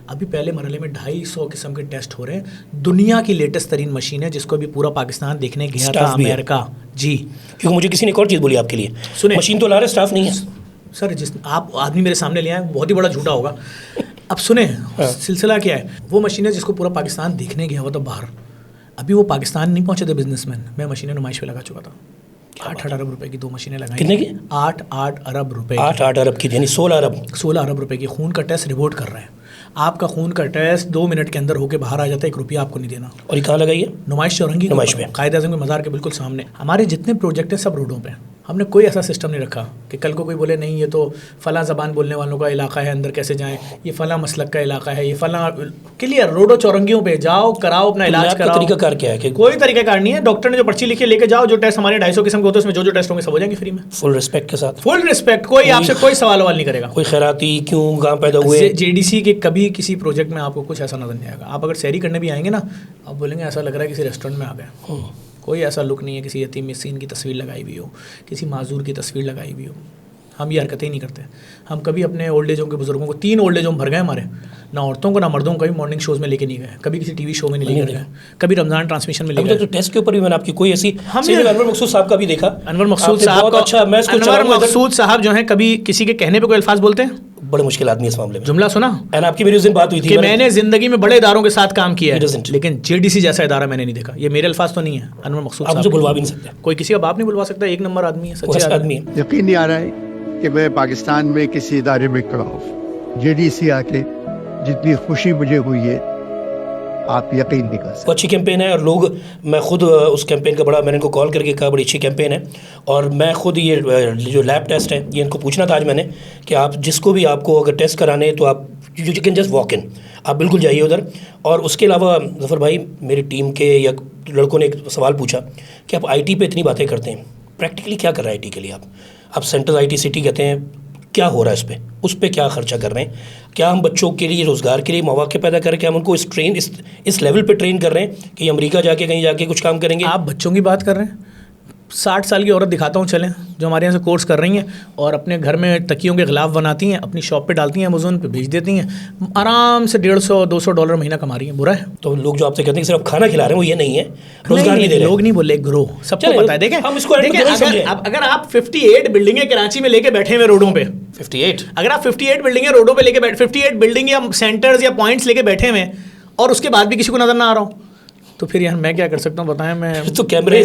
अभी पहले मरहले में 250 किस्म के टेस्ट हो रहे हैं। दुनिया की लेटेस्ट तरीन मशीन है, जिसको अभी पूरा पाकिस्तान देखने गया था, अमेरिका। जी, क्योंकि मुझे किसी ने एक और चीज़ बोली आपके लिए, सुने, मशीन तो ला रहे, स्टाफ नहीं है। सर जिस आप आदमी मेरे सामने ले आए, बहुत ही बड़ा झूठा होगा। अब सुने, सिलसिला क्या है। वो मशीन है जिसको पूरा पाकिस्तान देखने गया हुआ था बाहर, अभी वो पाकिस्तान नहीं पहुंचे थे बिजनेसमैन, मैं मशीनें नुमाइश पे लगा चुका था। 8 अरब रुपए की 2 मशीनें लगाई। कितने की? 8 अरब रुपए। 8 अरब की, यानी 16 अरब रुपए की। खून का टेस्ट रिपोर्ट कर रहे हैं। आपका खून का टेस्ट 2 मिनट के अंदर होकर बाहर आ जाता है, 1 रुपया आपको नहीं देना। और ये कहाँ लगाई है? नुमाइश चौरंगी, नुमाइश पे, कायद-ए-आज़म के मज़ार के बिल्कुल सामने। हमारे जितने प्रोजेक्ट हैं सब रोडों पे, हमने कोई ऐसा सिस्टम नहीं रखा कि कल को कोई बोले नहीं ये तो फ़लाँ ज़बान बोलने वालों का इलाका है, अंदर कैसे जाएं, ये फ़लाँ मसलक का इलाका है, ये फ़लाँ क्लियर रोडो चौरंगियों पे जाओ, कराओ अपना इलाज कराओ। तरीकाकार क्या है कि कोई तरीकाकार नहीं है, डॉक्टर ने जो पर्ची लिखी लेके जाओ, जो टेस्ट हमारे 250 किस्म के होते हैं उसमें जो टेस्ट होंगे सब हो जाएंगे फ्री में, फुल रिस्पेक्ट के साथ। फुल रिस्पेक्ट, कोई आपसे कोई सवाल नहीं करेगा। कोई खैराती क्यों कहाँ पैदा हुए, JDC के कभी किसी प्रोजेक्ट में आपको कुछ ऐसा नजर नहीं आएगा। आप अगर सैरी करने भी आएंगे ना, आप बोलेंगे ऐसा लग रहा है किसी रेस्टोरेंट में आ गए। कोई ऐसा लुक नहीं है किसी यतीम मिस्कीन की तस्वीर लगाई हुई हो, किसी माजूर की तस्वीर लगाई हुई हो। हम ये हरकतें ही नहीं करते। हम कभी अपने ओल्ड एज होम के बुजुर्गों को 3 ओल्ड एज होम भर गए हमारे, ना औरतों को ना मर्दों को, कभी मॉर्निंग शोज़ में लेके नहीं गए, कभी किसी टीवी शो में नहीं लेके गए, कभी रमज़ान ट्रांसमिशन में लेके गए। तो टेस्ट के ऊपर भी मैंने आपकी कोई ऐसी अनवर मकसूद साहब का भी देखा, अनवर मकसूद साहब, अच्छा मैं अनवर मकसूद साहब जो हैं कभी किसी के कहने पे कोई अल्फाज बोलते हैं? बड़े मुश्किल आदमी इस मामले में। जुमला सुना एंड आपकी मेरी उस दिन बात हुई थी कि मैंने जिंदगी में बड़े इदारों के साथ काम किया है, doesn't. लेकिन JDC जैसा इदारा मैंने नहीं देखा। ये मेरे अल्फाज तो नहीं है, अनवर मकसूद आप साहब मुझे बुलवा भी नहीं सकते, कोई किसी का बाप नहीं बुलवा सकता। एक नंबर आदमी है, सच्चे आदमी है। यकीन नहीं आ रहा है कि मैं पाकिस्तान में किसी इदारे में खड़ा हूँ। JDC आके जितनी खुशी मुझे हुई है आप यकीन नहीं कर सकते। अच्छी कैंपेन है और लोग, मैं खुद उस कैंपेन का बड़ा, मैंने इनको कॉल करके कहा बड़ी अच्छी कैंपेन है। और मैं खुद ये जो लैब टेस्ट है ये इनको पूछना था आज मैंने कि आप जिसको भी आपको अगर टेस्ट कराने तो आप you can just walk in, आप बिल्कुल जाइए उधर। और उसके अलावा ज़फ़र भाई मेरी टीम के या लड़कों ने एक सवाल पूछा कि आप IT पे इतनी बातें करते हैं, प्रैक्टिकली क्या कर रहे हैं IT के लिए आप सेंट्रल IT सिटी कहते हैं, क्या हो रहा है उस पर क्या खर्चा कर रहे हैं? क्या हम बच्चों के लिए रोज़गार के लिए मौके पैदा करें? क्या हम उनको इस लेवल पे ट्रेन कर रहे हैं कि अमेरिका जाके कहीं जाके कुछ काम करेंगे? आप बच्चों की बात कर रहे हैं, 60 साल की औरत दिखाता हूँ चलें, जो हमारे यहाँ से कोर्स कर रही हैं और अपने घर में तकियों के गिलाफ बनाती हैं, अपनी शॉप पे डालती हैं, अमेज़ोन पे भेज देती हैं, आराम से $150-200 महीना कमा रही हैं। बुरा है? तो लोग जो आपसे कहते हैं कि सिर्फ खाना खिला रहे हैं, वो ये नहीं है, रोजगार नहीं दे रहे। लोग नहीं बोले, ग्रो, सबको पता है। देखें हम इसको अगर आप 58 बिल्डिंगें कराची में लेके बैठे हुए रोडों पे, 58 अगर आप 58 बिल्डिंगें रोडों पे लेके 58 बिल्डिंग या सेंटर्स या पॉइंट्स लेके बैठे हुए और उसके बाद भी किसी को नजर ना आ रहा हूँ, तो फिर यार मैं क्या कर सकता हूँ बताएं? मैं तो कैमरे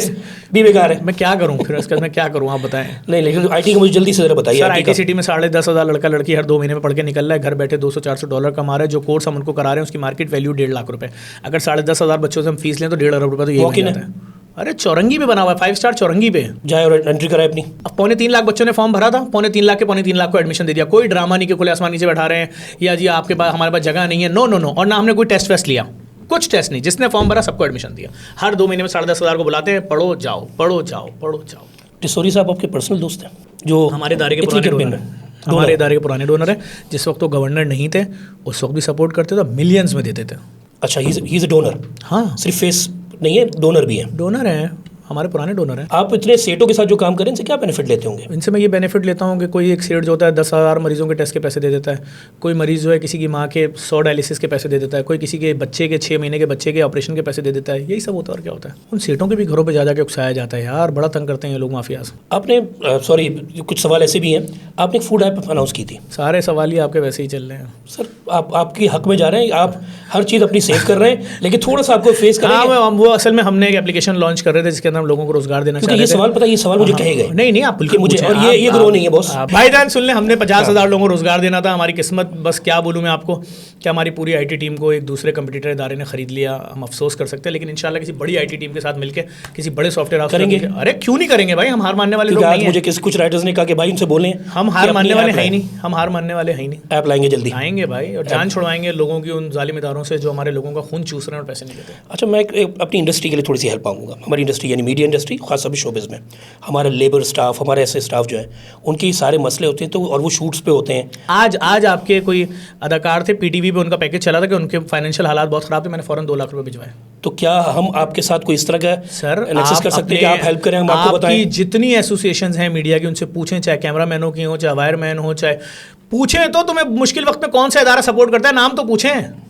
भी बेकार है, मैं क्या करूँ फिर इसके बाद? मैं क्या करूँ आप बताएं? नहीं लेकिन IT का मुझे जल्दी से ज़रा बताइए। सर IT सिटी में 10,500 लड़का लड़की हर 2 महीने में पढ़ के निकल रहा है, घर बैठे $200-400 कमा रहे हैं। जो कोर्स हम उनको करा रहे हैं उसकी मार्केट वैल्यू 1.5 लाख रुपए। अगर 10,500 बच्चों से हम फीस लें तो 1.5 अरब रुपये तो ये बन जाता है। अरे चौरंगी पे बना हुआ है, 5 स्टार चौरंगी पे जाए और एंट्री कराए अपनी। अब 3.25 लाख बच्चों ने फॉर्म भरा था, 3.25 लाख के 3.25 लाख को एडमिशन दे दिया। कोई ड्रामा नहीं कि खुले आसमान नीचे बैठा रहे हैं या जी आपके पास हमारे पास जगह नहीं है, नो नो नो। और ना हमने कोई टेस्ट वेस्ट लिया, कुछ टेस्ट नहीं, जिसने फॉर्म भरा सबको एडमिशन दिया। हर 2 महीने में 10,500 को बुलाते हैं, पढ़ो जाओ, पढ़ो जाओ, पढ़ो जाओ। टिसोरी साहब आपके पर्सनल दोस्त हैं जो हमारे इदारे के पुराने डोनर हैं, हमारे इदारे के पुराने डोनर हैं। जिस वक्त वो गवर्नर नहीं थे उस वक्त भी सपोर्ट करते थे, मिलियंस में देते थे। अच्छा, ही इज़ अ डोनर? हाँ, सिर्फ फेस नहीं है, डोनर भी है। डोनर हैं, हमारे पुराने डोनर हैं। आप इतने सेठों के साथ जो काम करें इनसे क्या बेनिफिट लेते होंगे? इनसे मैं ये बेनिफिट लेता हूँ कि कोई एक सेठ जो होता है 10,000 मरीजों के टेस्ट के पैसे दे देता है, कोई मरीज़ जो है किसी की माँ के 100 डायलिसिस के पैसे दे देता है, कोई किसी के बच्चे के 6 महीने के बच्चे के ऑपरेशन के पैसे दे देता है। यही सब होता है और क्या होता है। उन सेठों के भी घरों पर जा के उकसाया जाता है यार, बड़ा तंग करते हैं ये लोग माफियाज। आपने सॉरी कुछ सवाल ऐसे भी हैं, आपने एक फूड ऐप अनाउंस की थी। सारे सवाल ही आपके वैसे ही चल रहे हैं सर, आपकी हक में जा रहे हैं, आप हर चीज़ अपनी सेव कर रहे हैं, लेकिन थोड़ा सा आपको फेस करना है। वो असल में हमने एक एप्लीकेशन लॉन्च कर रहे थे जिसके अंदर हम लोगों को रोजगार देना चाहते थे। ये सवाल पता है, ये सवाल मुझे कहे गए। नहीं आप कि मुझे, और ये ग्रो नहीं है बॉस। भाईजान सुन ले, हमने 50,000 लोगों को रोजगार देना था। हमारी किस्मत, बस क्या बोलूँ मैं आपको, कि हमारी पूरी IT टीम को एक दूसरे कंपटीटर इदारे ने खरीद लिया। हम अफसोस कर सकते हैं, लेकिन इंशाल्लाह किसी बड़ी IT टीम के साथ मिलकर किसी बड़े सॉफ्टवेयर हाउस करेंगे। अरे क्यों नहीं करेंगे भाई, हम हार मानने वाले लोग नहीं हैं। मुझे कुछ राइटर्स ने कहा कि भाई उनसे बोलें, हम हार मानने वाले हैं ही नहीं, हम हार मानने वाले हैं ही नहीं। ऐप लाएंगे जल्दी, आएंगे भाई, और जान छुड़वाएंगे लोगों की उन जालिम इदारों से जो हमारे लोगों का खून चूस रहे हैं और पैसे नहीं देते। अच्छा, मैं अपनी इंडस्ट्री के लिए थोड़ी सी हेल्प मांगूंगा। हमारी इंडस्ट्री यानी मीडिया इंडस्ट्री, खासतौर शोबिज़ में हमारा लेबर स्टाफ, हमारे ऐसे स्टाफ जो है उनके सारे मसले होते हैं, तो और वो शूट्स पे होते हैं। आज आपके कोई अदाकार थे PTV पे, उनका पैकेज चला था कि उनके फाइनेंशियल हालात बहुत ख़राब थे, मैंने फ़ौरन 2 लाख रुपए भिजवाए। तो क्या हम आपके साथ कोई इस तरह का सर एनालिसिस कर सकते हैं कि आप हेल्प करें, हम आपको बताएं? जितनी एसोसिएशंस हैं मीडिया की उनसे पूछें, चाहे कैमरामैनों की हो, चाहे वायरमैन हो, चाहे पूछें तो तुम्हें मुश्किल वक्त में कौन सा इदारा सपोर्ट करता है, नाम तो पूछें।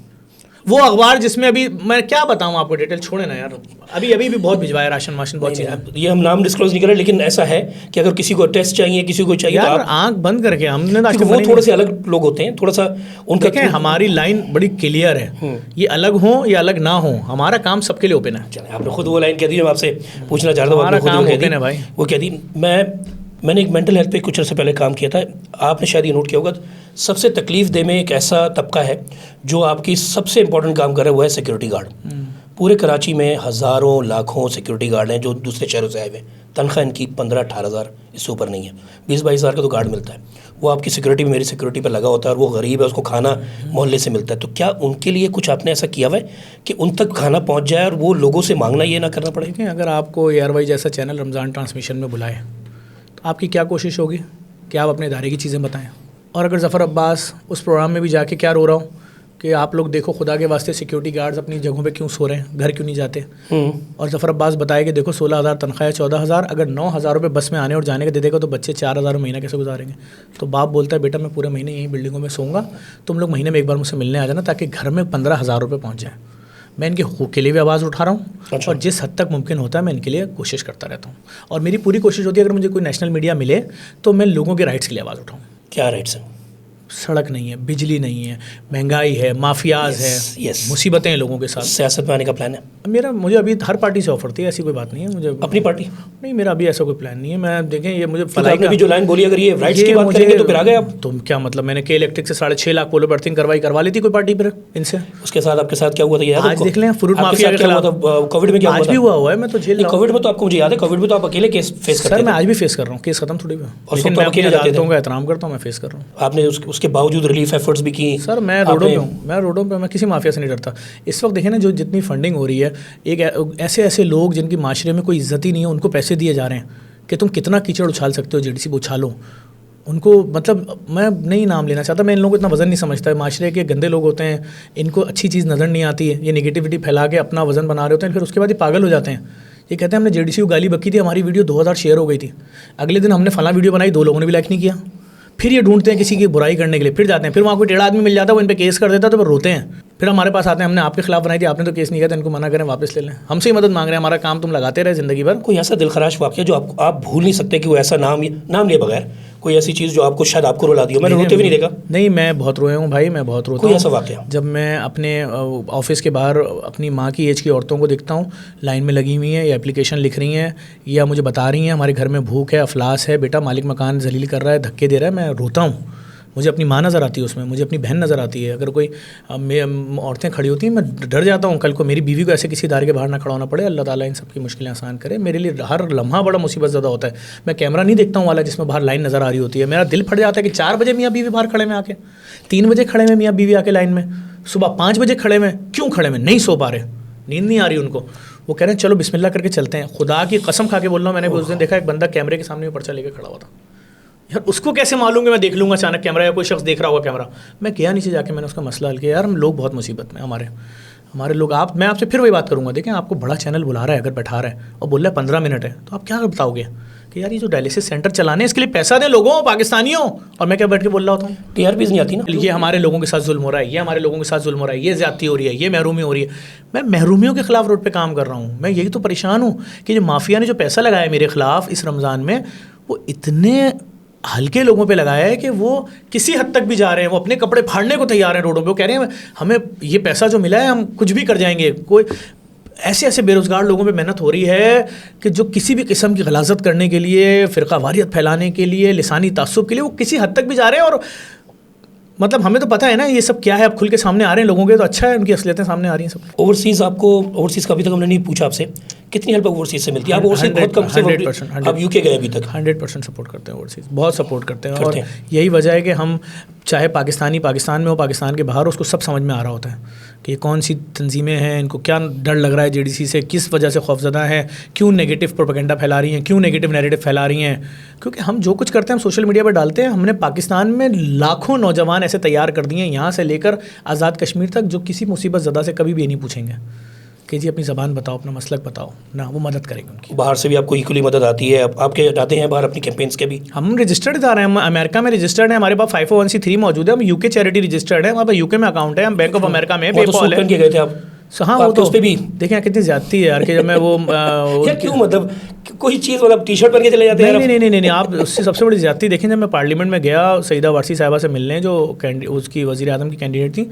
वो अखबार जिसमें अभी मैं क्या बताऊं आपको, डिटेल छोड़े ना यार, अभी भी बहुत भिजवाया राशन वाशन बहुत चीज़ें। ये हम नाम डिस्क्लोज नहीं कर रहे, लेकिन ऐसा है कि अगर किसी को टेस्ट चाहिए, किसी को चाहिए यार, तो आप आंख बंद करके हमने वो थोड़े से अलग लोग होते हैं, थोड़ा सा उनका देखें, हमारी लाइन बड़ी क्लियर है, ये अलग हो या अलग ना हो, हमारा काम सबके लिए ओपन है। चले, आपने खुद वो लाइन कह दी, मैं आपसे पूछना चाह रहा हमारा काम ओपन है भाई। वो कह दी। मैंने एक मेंटल हेल्थ पे कुछ अर्से पहले काम किया था, आपने शायद ये नोट किया होगा, सबसे तकलीफ दे में एक ऐसा तबका है जो आपकी सबसे इंपॉर्टेंट काम कर रहा है, वो है सिक्योरिटी गार्ड। पूरे कराची में हज़ारों लाखों सिक्योरिटी गार्ड हैं जो दूसरे शहरों से आए हुए हैं, तनख्वाह इनकी 15-18 हज़ार इससे ऊपर नहीं है, 20-22 हज़ार का तो गार्ड मिलता है। वो आपकी सिक्योरिटी में मेरी सिक्योरिटी पर लगा होता है और वो गरीब है, उसको खाना मोहल्ले से मिलता है। तो क्या उनके लिए कुछ आपने ऐसा किया हुआ है कि उन तक खाना पहुँच जाए और वो लोगों से मांगना ये ना करना पड़े? देखिए, अगर आपको एयरवाई जैसा चैनल रमज़ान ट्रांसमिशन में बुलाए तो आपकी क्या कोशिश होगी कि आप अपने इदारे की चीज़ें बताएं। और अगर ज़फ़र अब्बास उस प्रोग्राम में भी जाके क्या रो रहा हूँ कि आप लोग देखो खुदा के वास्ते सिक्योरिटी गार्ड्स अपनी जगहों पे क्यों सो रहे हैं, घर क्यों नहीं जाते। और ज़फ़र अब्बास बताए कि देखो 16,000 तनख्वाह है, 14,000, अगर 9,000 रुपये बस में आने और जाने का दे देगा तो बच्चे 4,000 महीना कैसे गुजारेंगे। तो बाप बोलता है बेटा मैं पूरे महीने यहीं बिल्डिंगों में सोऊंगा, तुम लोग महीने में एक बार मुझसे मिलने आ जाना ताकि घर में 15,000 रुपये पहुँच जाए। मैं इनके हुकूक़ के लिए भी आवाज़ उठा रहा हूँ। अच्छा। और जिस हद तक मुमकिन होता है मैं इनके लिए कोशिश करता रहता हूँ। और मेरी पूरी कोशिश होती है अगर मुझे कोई नेशनल मीडिया मिले तो मैं लोगों के राइट्स के लिए आवाज़ उठाऊँ। क्या राइट्स हैं? सड़क नहीं है, बिजली नहीं है, महंगाई है, माफियाज है, मुसीबतें हैं लोगों के साथ। सियासत में आने का प्लान है मुझे अभी हर पार्टी से ऑफर थी, ऐसी कोई बात नहीं है। मुझे अपनी पार्टी नहीं, मेरा अभी ऐसा कोई प्लान नहीं है। मैं देखें ये मुझे फलाई का भी जो लाइन बोली, अगर ये राइट्स की बात करेंगे तो फिर आ गए आप। तुम क्या मतलब, मैंने के इलेक्ट्रिक से 6.5 लाख पोलो बर्थिंग करवा ली थी कोई पार्टी पर इनसे। उसके साथ आपके साथ क्या हुआ था याद है? आज देख लें, फ्रूट माफिया के खिलाफ कोविड में क्या आज भी हुआ है। मैं तो जेल कोविड में तो आपको मुझे याद है, कोविड में तो आप अकेले केस फेस करते थे। सर मैं आज भी फेस कर रहा हूँ, केस खत्म थोड़ी हुआ, लेकिन मैं अपनी अदालतों का एहतराम करता हूँ, मैं फेस कर रहा हूँ। आपने उसके बावजूद रिलीफ एफर्ट्स भी की। सर मैं रोडों पे मैं किसी माफिया से नहीं डरता। इस वक्त देखें ना, जो जितनी फंडिंग हो रही है, एक ऐसे लोग जिनकी माशरे में कोई इज्जत ही नहीं है उनको पैसे दिए जा रहे हैं कि तुम कितना कीचड़ उछाल सकते हो, जेडीसी पे उछालो उनको। मतलब मैं नहीं नाम लेना चाहता, मैं इन लोगों को इतना वज़न नहीं समझता है। माशरे के गंदे लोग होते हैं, इनको अच्छी चीज़ नज़र नहीं आती है, ये नेगेटिविटी फैला के अपना वज़न बना रहे होते हैं, फिर उसके बाद ये पागल हो जाते हैं। ये कहते हैं हमने जेडीसी को गाली बकी थी, हमारी वीडियो 2000 शेयर हो गई थी, अगले दिन हमने फला वीडियो बनाई, 2 लोगों ने भी लाइक नहीं किया। फिर ये ढूंढते हैं किसी की बुराई करने के लिए, फिर जाते हैं, फिर वहाँ कोई टेढ़ा आदमी मिल जाता है, वो इन पे केस कर देता है, तो फिर रोते हैं। फिर हमारे पास आते हैं, हमने आपके खिलाफ बनाई थी, आपने तो केस नहीं किया था, इनको मना करें, वापस ले लें। हमसे ही मदद मांग रहे हैं, हमारा काम तुम लगाते रहे ज़िंदगी भर। कोई ऐसा दिलखराश वाक़या जो आप भूल नहीं सकते कि वो ऐसा नाम लिए बगैर कोई ऐसी चीज़ जो आपको शायद आपको रुला दी हो? मैंने रोते भी नहीं देखा। नहीं, मैं बहुत रोया हूँ भाई, मैं बहुत रोता हूँ। कोई ऐसा वाक़या जब मैं अपने ऑफिस के बाहर अपनी माँ की एज की औरतों को देखता हूँ, लाइन में लगी हुई हैं या एप्लीकेशन लिख रही हैं या मुझे बता रही हैं हमारे घर में भूख है, अफलास है, बेटा मालिक मकान जलील कर रहा है, धक्के दे रहा है, मैं रोता हूँ। मुझे अपनी माँ नज़र आती है उसमें, मुझे अपनी बहन नज़र आती है। अगर कोई औरतें खड़ी होती हैं, मैं डर जाता हूँ कल को मेरी बीवी को ऐसे किसी इदारे के बाहर ना खड़ा होना पड़े। अल्लाह ताला इन सब की मुश्किलें आसान करे। मेरे लिए हर लम्हा बड़ा मुसीबत ज़्यादा होता है। मैं कैमरा नहीं देखता हूँ वाला जिसमें बाहर लाइन नज़र आ रही होती है, मेरा दिल फट जाता है कि 4 बजे मियाँ बीवी बाहर खड़े में आके, 3 बजे खड़े में मियाँ बीवी आके लाइन में, सुबह 5 बजे खड़े में, क्यों खड़े में? नहीं सो पा रहे, नींद नहीं आ रही उनको। वो कह रहे हैं चलो बिस्मिल्लाह करके चलते हैं। खुदा की कसम खा के बोल रहा हूँ, मैंने उस दिन देखा एक बंदा कैमरे के सामने पर्चा लेकर खड़ा हुआ था। यार उसको कैसे मालूम कि मैं देख लूँगा अचानक कैमरा या कोई शख्स देख रहा होगा कैमरा। मैं गया नीचे जाके, मैंने उसका मसला हल किया। यार हम लोग बहुत मुसीबत में, हमारे लोग। मैं आपसे फिर वही बात करूँगा, देखें आपको बड़ा चैनल बुला रहा है, अगर बैठा रहा है और बोल रहा है 15 मिनट है, तो आप क्या बताओगे कि यार ये जो डायलिसिस सेंटर चलाने हैं इसके लिए पैसा दें लोगों, पाकिस्तानियों, और मैं क्या बैठ के बोल रहा होता हूँ टीआरपीज़ नहीं आती ना। ये हमारे लोगों के साथ जुल्म हो रहा है, ये हमारे लोगों के साथ जुल्म हो रहा है, ये ज़्यादती हो रही है, ये महरूमी हो रही है। मैं महरूमियों के खिलाफ रोड पे काम कर रहा हूँ। मैं यही तो परेशान हूँ कि जो माफिया ने जो पैसा लगाया मेरे खिलाफ इस रमज़ान में, वो इतने हल्के लोगों पे लगाया है कि वो किसी हद तक भी जा रहे हैं, वो अपने कपड़े फाड़ने को तैयार हैं रोडों पे। वो कह रहे हैं हमें ये पैसा जो मिला है हम कुछ भी कर जाएंगे। कोई ऐसे बेरोज़गार लोगों पे मेहनत हो रही है कि जो किसी भी किस्म की गलाजत करने के लिए, फ़िरक़ावारियत फैलाने के लिए, लिसानी तासुब के लिए वो किसी हद तक भी जा रहे हैं। और मतलब हमें तो पता है ना ये सब क्या है, अब खुल के सामने आ रहे हैं लोगों के, तो अच्छा है, उनकी असलियतें सामने आ रही हैं सब। ओवरसीज़ का अभी तक हमने नहीं पूछा आपसे, कितनी हेल्प ओवरसीज़ से मिलती है? आप ओवरसीज़ बहुत कम से, आप यूके गए अभी तक। 100% सपोर्ट करते हैं ओवरसीज़, बहुत सपोर्ट करते हैं। और यही वजह है कि हम चाहे पाकिस्तान में हो, पाकिस्तान के बाहर, उसको सब समझ में आ रहा होता है कि ये कौन सी तंजीमें हैं, इनको क्या डर लग रहा है जेडीसी से, किस वजह से खौफजदा है, क्यों नेगेटिव प्रोपेगेंडा फैला रही हैं, क्यों नेगेटिव नैरेटिव फैला रही हैं। क्योंकि हम जो कुछ करते हैं हम सोशल मीडिया पर डालते हैं। हमने पाकिस्तान में लाखों नौजवान ऐसे तैयार कर दिए हैं, यहाँ से लेकर आज़ाद कश्मीर तक, जो किसी मुसीबत ज़दा से कभी भी ये नहीं पूछेंगे कि जी अपनी ज़बान बताओ, अपना मसलक बताओ ना, वो मदद करेंगे उनकी। बाहर से भी आपको इक्वली मदद आती है? आपके जाते हैं बाहर अपनी कैंपेन्स के भी? हम रजिस्टर्ड इदारे हैं, हम अमेरिका में रजिस्टर्ड हैं, हमारे पास 501c3 मौजूद है, हम यूके चैरिटी रजिस्टर्ड है, हमारे पास यूके में अकाउंट है, हम बैंक ऑफ अमेरिका में पेपॉल है। गए थे आप? हाँ, वो तो उस पे भी देखें कितनी ज्यादती है यार कि जब मैं वो यार क्यों, मतलब कोई चीज़, मतलब टी शर्ट पहन के चले जाते हैं? नहीं, आप उससे सबसे बड़ी ज्यादती देखें। जब मैं पार्लियामेंट में गया सईदा वारसी साहिबा से मिलने, जो उसकी वज़ीर आज़म की कैंडिडेट थी,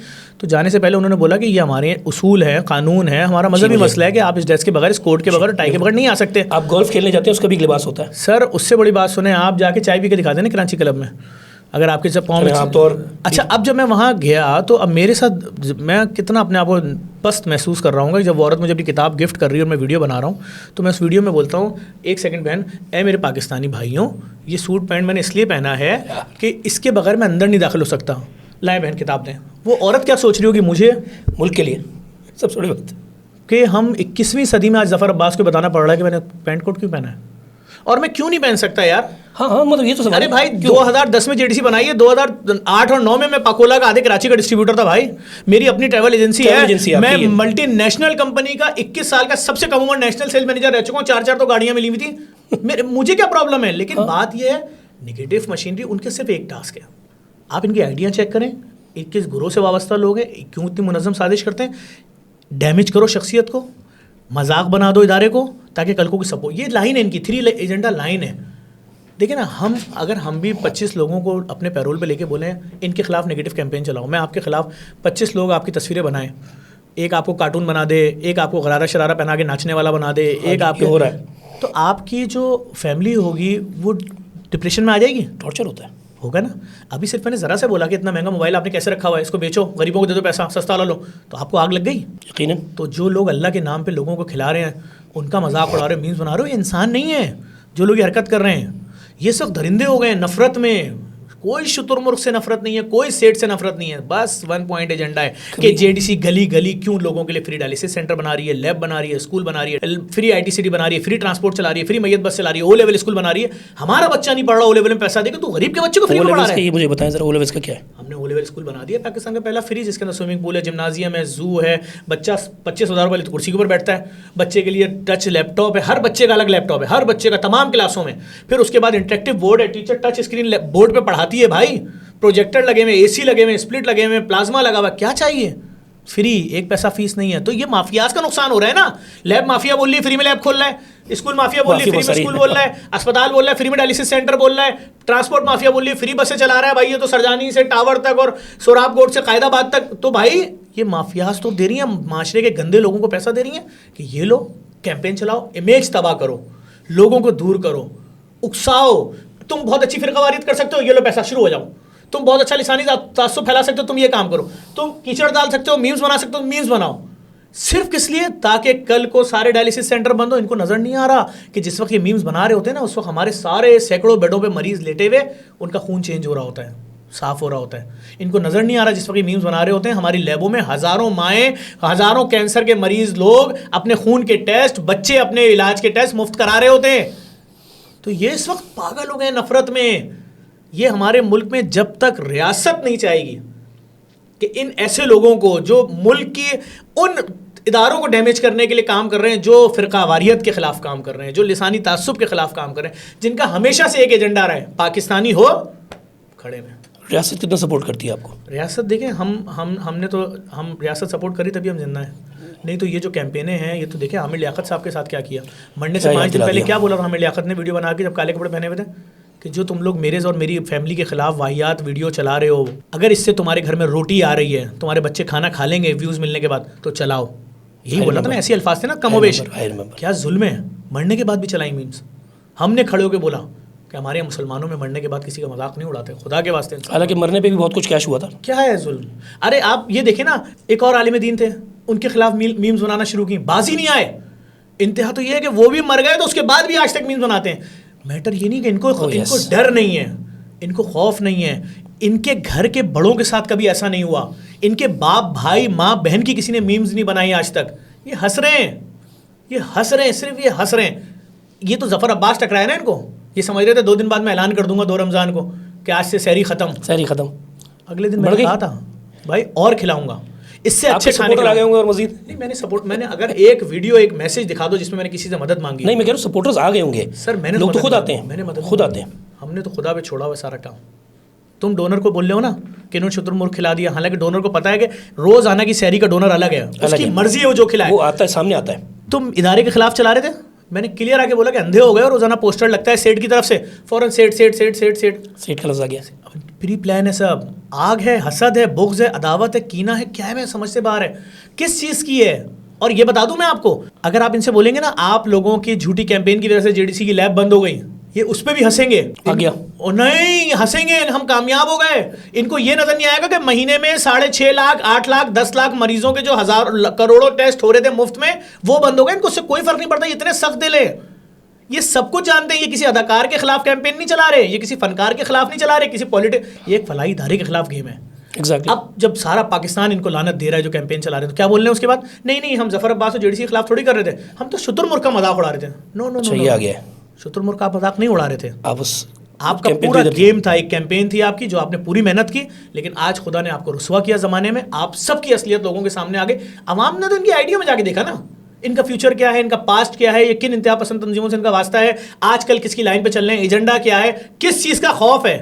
तो जाने से पहले उन्होंने बोला कि ये हमारे उसूल है, कानून है, हमारा मजहबी मसला है कि आप इस ड्रेस के बगैर, इस कोट के बगैर, टाई के बगैर नहीं आ सकते। आप गोल्फ खेलने जाते हैं, उसका भी लिबास होता है? सर उससे बड़ी बात सुने, आप जाके चाय पी के दिखा दें कराची क्लब में, अगर आपके जब पाँव में अच्छा, अब जब मैं वहाँ गया तो अब मेरे साथ मैं कितना अपने आप को पस्त महसूस कर रहा हूँ जब वो औरत मुझे अपनी किताब गिफ्ट कर रही है और मैं वीडियो बना रहा हूँ, तो मैं उस वीडियो में बोलता हूँ, एक सेकंड बहन, ए मेरे पाकिस्तानी भाइयों, ये सूट पैंट मैंने इसलिए पहना है कि इसके बगैर मैं अंदर नहीं दाखिल हो सकता, लाए बहन किताब दें। वो औरत क्या सोच रही होगी मुझे, मुल्क के लिए सबसे बड़ी बात कि हम 21वीं सदी में आज ज़फ़र अब्बास को बताना पड़ रहा है कि मैंने पैंट कोट क्यों पहना है और मैं क्यों नहीं पहन सकता यार। हाँ, मतलब ये तो अरे भाई 2010 में जेडीसी बनाई है, 2008 और 9 में मैं पाकोला का आधे कराची का डिस्ट्रीब्यूटर था भाई। मेरी अपनी ट्रैवल एजेंसी है, मैं मल्टीनेशनल कंपनी का 21 साल का सबसे कम उम्र नेशनल सेल मैनेजर रह चुका हूँ, 4 तो गाड़ियां मिली हुई थी। मुझे क्या प्रॉब्लम है, लेकिन बात यह है निगेटिव मशीनरी उनके सिर्फ एक टास्क है, आप इनकी आइडिया चेक करें, किस गुरों से वाबस्ता लोग हैं, क्यों इतनी मुनज़्ज़म साजिश करते हैं, डैमेज करो शख्सियत को, मजाक बना दो इदारे को ताकि कल को की सपोर्ट। ये लाइन है इनकी, 3 एजेंडा लाइन है। देखिए ना, हम भी 25 लोगों को अपने पैरोल पे लेके बोले इनके खिलाफ नेगेटिव कैंपेन चलाओ, मैं आपके खिलाफ 25 लोग आपकी तस्वीरें बनाएं, एक आपको कार्टून बना दे, एक आपको गरारा शरारा पहना के नाचने वाला बना दे, एक आपके हो रहा है, तो आपकी जो फैमिली होगी वो डिप्रेशन में आ जाएगी। टॉर्चर होता है, होगा ना। अभी सिर्फ मैंने ज़रा से बोला कि इतना महंगा मोबाइल आपने कैसे रखा हुआ है, इसको बेचो, गरीबों को दे दो पैसा, सस्ता वाला लो, तो आपको आग लग गई यकीनन। तो जो लोग अल्लाह के नाम पे लोगों को खिला रहे हैं, उनका मजाक उड़ा रहे हैं, मीम्स बना रहे हो, ये इंसान नहीं है। जो लोग ये हरकत कर रहे हैं ये सब दरिंदे हो गए हैं नफरत में। कोई शुतुरमुर्ग से नफरत नहीं है, कोई सेठ से नफरत नहीं है, बस 1 पॉइंट एजेंडा है कि जेडीसी गली गली क्यों लोगों के लिए फ्री डायलिसिस सेंटर बना रही है, लैब बना रही है, स्कूल बना रही है, फ्री आईटीसीटी बना रही है, फ्री ट्रांसपोर्ट चला रही है, फ्री मैयत बस चला रही है, ओ लेवल स्कूल बना रही है। हमारा बच्चा नहीं पढ़ रहा, ओ लेवल में पैसा देकर तो गरीब के बच्चे को फ्री में पढ़ा रहा है। ये मुझे बताएं जरा, ओ लेवल का क्या है? हमने ओ लेवल स्कूल बना दिया पाकिस्तान का पहला फ्री, जिसके अंदर स्विमिंग पूल है, जिम्नाजियम है, जू है, बच्चा 25,000 वाली कुर्सी के ऊपर बैठता है, बच्चे के लिए टच लैपटॉप है, हर बच्चे का अलग लैपटॉप है, हर बच्चे का तमाम क्लासों में। फिर उसके बाद इंटरेक्टिव बोर्ड है, टीचर टच स्क्रीन बोर्ड पे पढ़ाती है भाई, प्रोजेक्टर लगे हुए, एसी लगे हुए, स्प्लिट लगे हुए, प्लाज्मा लगा हुआ, क्या चाहिए, फ्री, एक पैसा फीस नहीं है। तो ये माफियाज का नुकसान हो रहा है ना। लैब माफिया बोल रही है फ्री में लैब खोल रहा है, स्कूल माफिया बोल रही है फ्री में स्कूल बोल रहा है, अस्पताल बोल रहा है फ्री में डायलिसिस सेंटर बोल रहा है, ट्रांसपोर्ट माफिया बोल रही है फ्री बसें चला रहा है भाई, ये तो सरजानी से टावर तक और सोराबकोट से कायदाबाद तक। तो भाई ये माफियाज तो दे रही है, माशरे के गंदे लोगों को पैसा दे रही है कि ये लो कैंपेन चलाओ, इमेज तबाह करो, लोगों को दूर करो, उकसाओ, तुम बहुत अच्छी फिरकावारियत कर सकते हो, ये लो पैसा शुरू हो जाओ, तुम बहुत अच्छा लिसानी तासुब फैला सकते हो, तुम ये काम करो, तुम कीचड़ डाल सकते हो, मीम्स बना सकते हो, मीम्स बनाओ। सिर्फ किस लिए? ताकि कल को सारे डायलिसिस सेंटर बंद हो। इनको नजर नहीं आ रहा कि जिस वक्त ये मीम्स बना रहे होते हैं ना, उस वक्त हमारे सारे सैकड़ों बेडों पे मरीज लेटे हुए, उनका खून चेंज हो रहा होता है, साफ हो रहा होता है। इनको नजर नहीं आ रहा जिस वक्त ये मीम्स बना रहे होते हैं, हमारी लैबों में हजारों माएँ, हजारों कैंसर के मरीज लोग अपने खून के टेस्ट, बच्चे अपने इलाज के टेस्ट मुफ्त करा रहे होते हैं। तो ये इस वक्त पागल हो गए नफरत में। ये हमारे मुल्क में जब तक रियासत नहीं चाहेगी कि इन ऐसे लोगों को जो मुल्क की उन इदारों को डैमेज करने के लिए काम कर रहे हैं, जो फ़िरका वारियत के ख़िलाफ़ काम कर रहे हैं, जो लिसानी तासुब के ख़िलाफ़ काम कर रहे हैं, जिनका हमेशा से एक एजेंडा रहा है पाकिस्तानी हो खड़े में। रियासत कितना सपोर्ट करती है आपको? रियासत देखें, हम रियासत सपोर्ट करी तभी हम जिंदा हैं, नहीं तो ये जो कैंपेनें हैं, ये तो देखें आमिर लियाकत साहब के साथ क्या किया। मरने से 5 दिन पहले क्या बोला था आमिर लियाकत ने वीडियो बना के, जब काले कपड़े पहने हुए थे, कि जो तुम लोग मेरे और मेरी फैमिली के खिलाफ वाहियात वीडियो चला रहे हो, अगर इससे तुम्हारे घर में रोटी आ रही है, तुम्हारे बच्चे खाना खा लेंगे व्यूज़ मिलने के बाद, तो चलाओ। यही बोला था ना, ऐसे अल्फाज थे ना, कमोबेश। क्या जुल्म है, मरने के बाद भी चलाई मीम्स। हमने खड़े होकर बोला कि हमारे मुसलमानों में मरने के बाद किसी का मजाक नहीं उड़ाते, खुदा के वास्ते। हालांकि मरने पे भी बहुत कुछ कैश हुआ था। क्या है जुल्म? अरे आप ये देखें ना, एक और आलिम दीन थे, उनके खिलाफ मीम्स बनाना शुरू की, बाजी नहीं आए। इंतहा तो ये है कि वो भी मर गए तो उसके बाद भी आज तक मीम्स बनाते हैं। मैटर ये नहीं कि इनको डर नहीं है, इनको खौफ नहीं है, इनके घर के बड़ों के साथ कभी ऐसा नहीं हुआ, इनके बाप भाई माँ बहन की किसी ने मीम्स नहीं बनाई आज तक। ये हंस रहे हैं, ये हंस रहे हैं, सिर्फ ये हंस रहे हैं। ये तो ज़फ़र अब्बास टकराया ना इनको, ये समझ रहे थे 2 दिन बाद मैं ऐलान कर दूंगा 2 रमज़ान को कि आज से सहरी ख़त्म। अगले दिन मैंने कहा था भाई और खिलाऊंगा, इससे अच्छे खाने आ गए होंगे और मजीद नहीं। मैंने अगर एक वीडियो एक मैसेज दिखा दो जिसमें मैंने किसी से मदद मांगी, नहीं मैं कह रहा हूँ सपोर्टर्स आ गए होंगे सर। मैंने लोग तो खुद आते हैं, मैंने मदद खुद आते हैं। हमने तो खुदा पे छोड़ा हुआ सारा काम। तुम डोनर को बोल रहे हो ना कि इन्होंने शुतुरमुर्ग खिला दिया, हालांकि डोनर को पता है कि रोज आना की सहरी का डोनर अलग है, उसकी मर्जी है वो जो खिलाए, वो आता है, सामने आता है। तुम इदारे के खिलाफ चला रहे थे, मैंने क्लियर आके बोला कि अंधे हो गए और रोजाना पोस्टर लगता है सेठ की तरफ से, फौरन सेठ का लफ्ज़ आ गया। प्री प्लान है सब, आग है, हसद है, बुग़्ज़ है, अदावत है, कीना है, क्या है, मैं समझ से बाहर है किस चीज़ की है। और ये बता दूं मैं आपको, अगर आप इनसे बोलेंगे ना आप लोगों की झूठी कैंपेन की वजह से जेडीसी की लैब बंद हो गई, ये उस पर भी हंसेंगे, आ गया। नहीं हंसेंगे, हम कामयाब हो गए। इनको ये नजर नहीं आएगा कि महीने में 6.5 लाख 8 लाख 10 लाख मरीजों के जो करोड़ों टेस्ट हो रहे थे मुफ्त में, वो बंद हो गए। इनको उससे कोई फर्क नहीं पड़ता, इतने सख्त दिल है, ये सब कुछ जानते हैं। ये किसी अदाकार के खिलाफ कैंपेन नहीं चला रहे, ये किसी फनकार के खिलाफ नहीं चला रहे, किसी ये एक फलाही इदारे के खिलाफ गेम है। Exactly. अब जब सारा पाकिस्तान इनको लानत दे रहा है जो कैंपेन चला रहे थे, तो क्या बोल रहे हैं उसके बाद? नहीं हम जफर अब्बास और जेडीसी के खिलाफ थोड़ी कर रहे थे, हम तो शुतुरमुर्ग का मजाक उड़ा रहे थे। नो ये आ गया, शुतुरमुर्ग का मजाक नहीं उड़ा रहे थे आप उस आपका पूरा गेम था, एक कैंपेन थी आपकी जो आपने पूरी मेहनत की, लेकिन आज खुदा ने आपको रुसवा किया ज़माने में। आप सबकी असलियत लोगों के सामने आ गई। अवाम ने तो इनकी आइडिया में जाके देखा ना, इनका फ्यूचर क्या है, इनका पास्ट क्या है, ये किन इंतहा पसंद तंजीमों से इनका वास्ता है, आजकल किसकी लाइन पे चल रहे हैं, एजेंडा क्या है, किस चीज़ का खौफ है,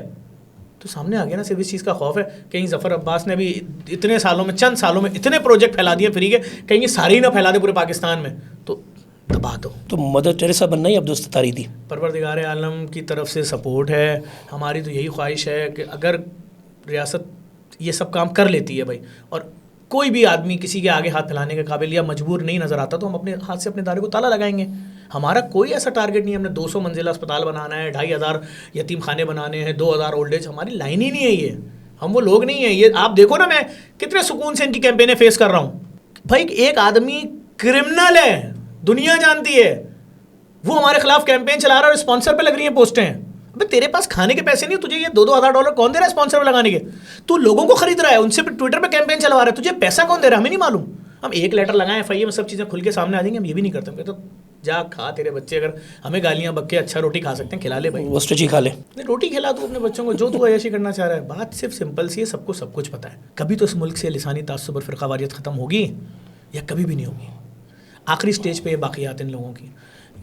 तो सामने आ गया ना। सिर्फ इस चीज़ का खौफ है, कहीं जफ़र अब्बास ने भी इतने सालों में, चंद सालों में इतने प्रोजेक्ट फैला दिए फ्री के, कहीं ये सारे ही ना फैला दे पूरे पाकिस्तान में, तो दबा दो। तो मदर टेरेसा बनना ही अब्दुल सत्तार थी। परवरदिगार आलम की तरफ से सपोर्ट है, हमारी तो यही ख्वाहिश है कि अगर रियासत ये सब काम कर लेती है भाई, और कोई भी आदमी किसी के आगे हाथ फैलाने के काबिल या मजबूर नहीं नज़र आता, तो हम अपने हाथ से अपने दायरे को ताला लगाएंगे। हमारा कोई ऐसा टारगेट नहीं है हमने 200 मंजिला अस्पताल बनाना है, 2500 यतीम खाने बनाने हैं, 2000 ओल्ड एज, हमारी लाइन ही नहीं है ये। हम वो लोग नहीं है ये। आप देखो ना, मैं कितने सुकून से इनकी कैंपेनें फेस कर रहा हूँ। भाई एक आदमी क्रिमिनल है, दुनिया जानती है, वो हमारे खिलाफ कैंपेन चला रहा है और स्पॉन्सर पे लग रही है पोस्टें। अबे तेरे पास खाने के पैसे नहीं, तुझे ये 2-2 हज़ार डॉलर कौन दे रहा है स्पॉन्सर पे लगाने के? तू लोगों को खरीद रहा है, उनसे ट्विटर पे कैंपेन चलवा रहा है, तुझे पैसा कौन दे रहा है हमें नहीं मालूम। हम एक लेटर लगाएं FIA में, सब चीज़ें खुल के सामने आ जाएंगी, हम ये भी नहीं करते। तो जा खा, तेरे बच्चे अगर हमें गालियाँ बक के अच्छा रोटी खा सकते हैं, खिला ले भाई, वो स्ट्रेची खा ले, रोटी खिला तू अपने बच्चों को, जो तू अय्याशी करना चाह रहा है। बात सिर्फ सिंपल सी है, सबको सब कुछ पता है। कभी तो इस मुल्क से लिसानी तासुब और फ़िरक़ावारियत ख़त्म होगी या कभी भी नहीं होगी। आखिरी स्टेज पे ये बाक़ियात इन लोगों की,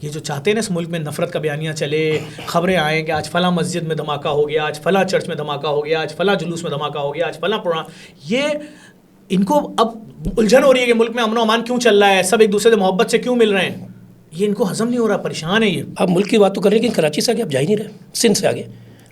ये जो चाहते हैं ना इस मुल्क में नफ़रत का बयानियाँ चले, ख़बरें आएँ कि आज फ़लाँ मस्जिद में धमाका हो गया, आज फ़लाँ चर्च में धमाका हो गया, आज फ़लाँ जुलूस में धमाका हो गया, आज फ़लाँ प्रोग्राम, ये इनको अब उलझन हो रही है कि मुल्क में अमन अमान क्यों चल रहा है, सब एक दूसरे से मोहब्बत से क्यों मिल रहे हैं, ये इनको हजम नहीं हो रहा, परेशान है ये। आप मुल्क की बात तो कर रहे हैं, लेकिन कराची से आगे आप जा ही नहीं रहे, सिंध से आगे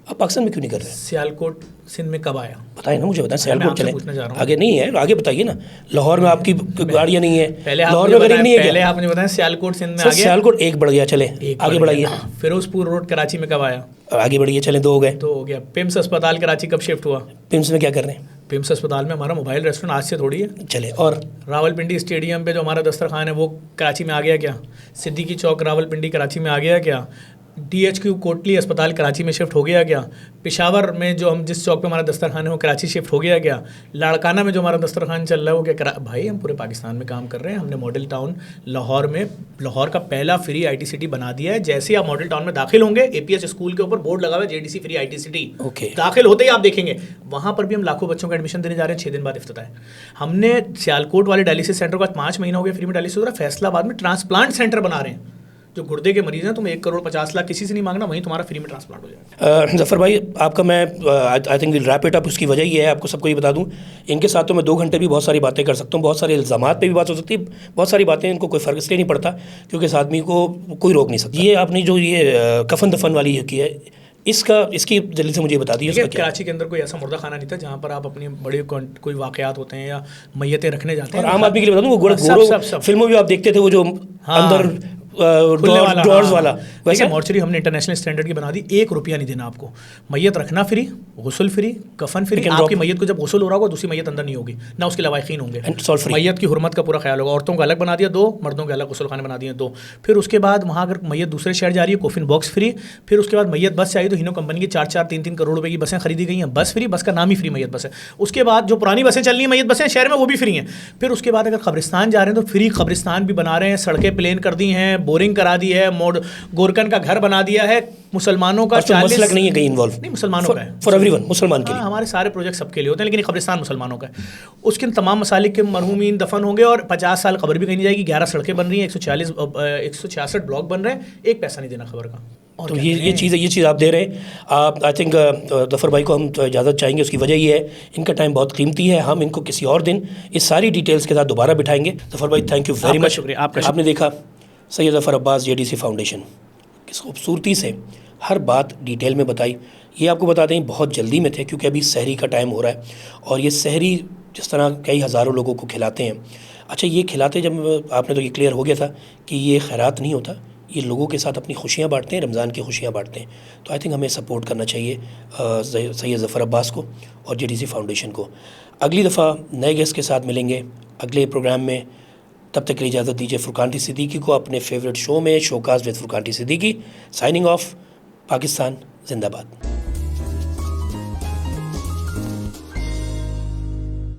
आप पाकिस्तान में क्यों नहीं कर रहे? सियालकोट सिंध में कब आया? बताइए ना मुझे, बताएं। सियालकोट चले, पूछना चाह रहा हूं। आगे नहीं है, आगे बताइए ना। लाहौर में आपकी गाड़ियाँ नहीं है, पहले लाहौर में नहीं है, पहले आपने बताया सियालकोट सिंध में आ गया, सियालकोट एक बढ़ गया, चले आगे बढ़ाइए। फिरोजपुर रोड कराची में कब आया? आगे बढ़िए, चले 2 हो गए, 2 हो गया। पिम्स अस्पताल कराची कब शिफ्ट हुआ? पिम्स में क्या कर रहे हैं? पिम्स अस्पताल में हमारा मोबाइल रेस्टोरेंट आज से थोड़ी है। चले, और रावलपिंडी स्टेडियम पे जो हमारा दस्तरखान है वो कराची में आ गया क्या? सिद्दीकी चौक रावलपिंडी कराची में आ गया क्या? DHQ कोटली अस्पताल कराची में शिफ्ट हो गया क्या? पेशावर में जो हम जिस चौक पे हमारा दस्तरखान है वो कराची शिफ्ट हो गया क्या? लाड़काना में जो हमारा दस्तरखान चल रहा है वो क्या? भाई हम पूरे पाकिस्तान में काम कर रहे हैं। हमने मॉडल टाउन लाहौर में, लाहौर का पहला फ्री IT सिटी बना दिया है। जैसे आप मॉडल टाउन में दाखिल होंगे, APH स्कूल के ऊपर बोर्ड लगा हुआ है JDC फ्री IT सिटी। दाखिल होते ही आप देखेंगे वहाँ पर भी हम लाखों बच्चों को एडमिशन देने जा रहे हैं। 6 दिन बाद इफ्तिताह है। हमने सियालकोट वाले डायलिसिस सेंटर का 5 महीना हो गया फ्री में डायलिसिस हो रहा है। फैसलाबाद में ट्रांसप्लांट सेंटर बना रहे हैं। जो गुर्दे के मरीज हैं, तुम्हें 1 करोड़ 50 लाख किसी से नहीं मांगना, वहीं तुम्हारा फ्री में ट्रांसप्लांट हो जाएगा। जफ़र भाई, आपका मैं I think will wrap it up. उसकी वजह ये है, आपको सबको ये बता दूं, इनके साथ तो मैं 2 घंटे भी बहुत सारी बातें कर सकता हूँ, बहुत सारे इल्ज़ामात पे भी बात हो सकती है, बहुत सारी बातें, इनको कोई फ़र्क इसलिए नहीं पड़ता क्योंकि इस आदमी को कोई रोक नहीं सकता। ये आपने जो ये कफन दफन वाली की है, इसकी जल्दी से मुझे बता दीजिए। कराची के अंदर कोई ऐसा मुर्दा खाना नहीं था जहाँ पर आप अपनी बड़ी कोई वाक़यात होते हैं या मैयतें रखने जाते हैं। और आम आदमी के लिए बता दूँ, वो फिल्मों में आप देखते थे, वो जो अंदर ड्रॉर्स वाला, वैसे मॉर्चरी हमने इंटरनेशनल स्टैंडर्ड की बना दी। 1 रुपया नहीं देना आपको, मैयत रखना फ्री, गुस्ल फ्री, कफन फ्री। आपकी मैयत को जब गुस्ल हो रहा होगा दूसरी मैयत अंदर नहीं होगी, ना उसके लवाकिन होंगे, मैयत की हुर्मत का पूरा ख्याल होगा। औरतों का अलग बना दिया 2, मर्दों के अलग गुस्ल खाने बना दिए 2। फिर उसके बाद वहाँ अगर मैयत दूसरे शहर जा रही है, कोफिन बॉक्स फ्री। फिर उसके बाद मैयत बस से आई तो हिनो कंपनी की 4-4, 3-3 करोड़ रुपये की बसें खरीदी गई हैं, बस फ्री, बस का नाम ही फ्री मैयत बस है। उसके बाद जो पुरानी बसें चल रही हैं मैयत बसें शहर में, वो भी फ्री हैं। फिर उसके बाद अगर कब्रिस्तान जा रहे हैं तो फ्री कब्रिस्तान भी बना रहे हैं, सड़कें प्लेन कर दी हैं, बोरिंग करा दी है, गोरकन का घर बना दिया है। मुसलमानों का 40 नहीं है कहीं इन्वॉल्व, नहीं मुसलमानों का है, फॉर एवरीवन, मुसलमान के लिए। हमारे सारे प्रोजेक्ट सबके लिए होते हैं, लेकिन कब्रिस्तान मुसलमानों का है। उसके तमाम मसालिक के मरहूमीन दफन होंगे और 50 साल खबर भी कहीं नहीं जाएगी। 11 सड़कें बन रही हैं, 166 ब्लॉक बन रहे हैं, 1 पैसा नहीं देना खबर का। तो ये चीज़ आप दे रहे हैं। आई थिंक जफ़र भाई को हम इजाज़त चाहेंगे। उसकी वजह ये है, इनका टाइम बहुत कीमती है। हम इनको किसी और दिन इस सारी डिटेल्स के साथ दोबारा बिठाएंगे। जफ़र भाई, थैंक यू वेरी मच। शुक्रिया आपका। आपने देखा सैयद जफ़र अब्बास JDC फाउंडेशन किस खूबसूरती से हर बात डिटेल में बताई। ये आपको बता दें, बहुत जल्दी में थे क्योंकि अभी सहरी का टाइम हो रहा है, और ये सहरी जिस तरह कई हज़ारों लोगों को खिलाते हैं। अच्छा, ये खिलाते, जब आपने तो ये क्लियर हो गया था कि ये खैरात नहीं होता, ये लोगों के साथ अपनी खुशियाँ बांटते हैं, रमज़ान की खुशियाँ बांटते हैं। तो आई थिंक हमें सपोर्ट करना चाहिए सैयद ज़फ़र अब्बास को और JDC फाउंडेशन को। अगली दफ़ा नए गेस्ट के साथ मिलेंगे अगले प्रोग्राम में। तब तक के लिए इजाज़त दीजिए फुरकान टी सिद्दीकी को अपने फेवरेट शो में showcast with Furqan T Siddiqui. Signing off. Pakistan जिंदाबाद।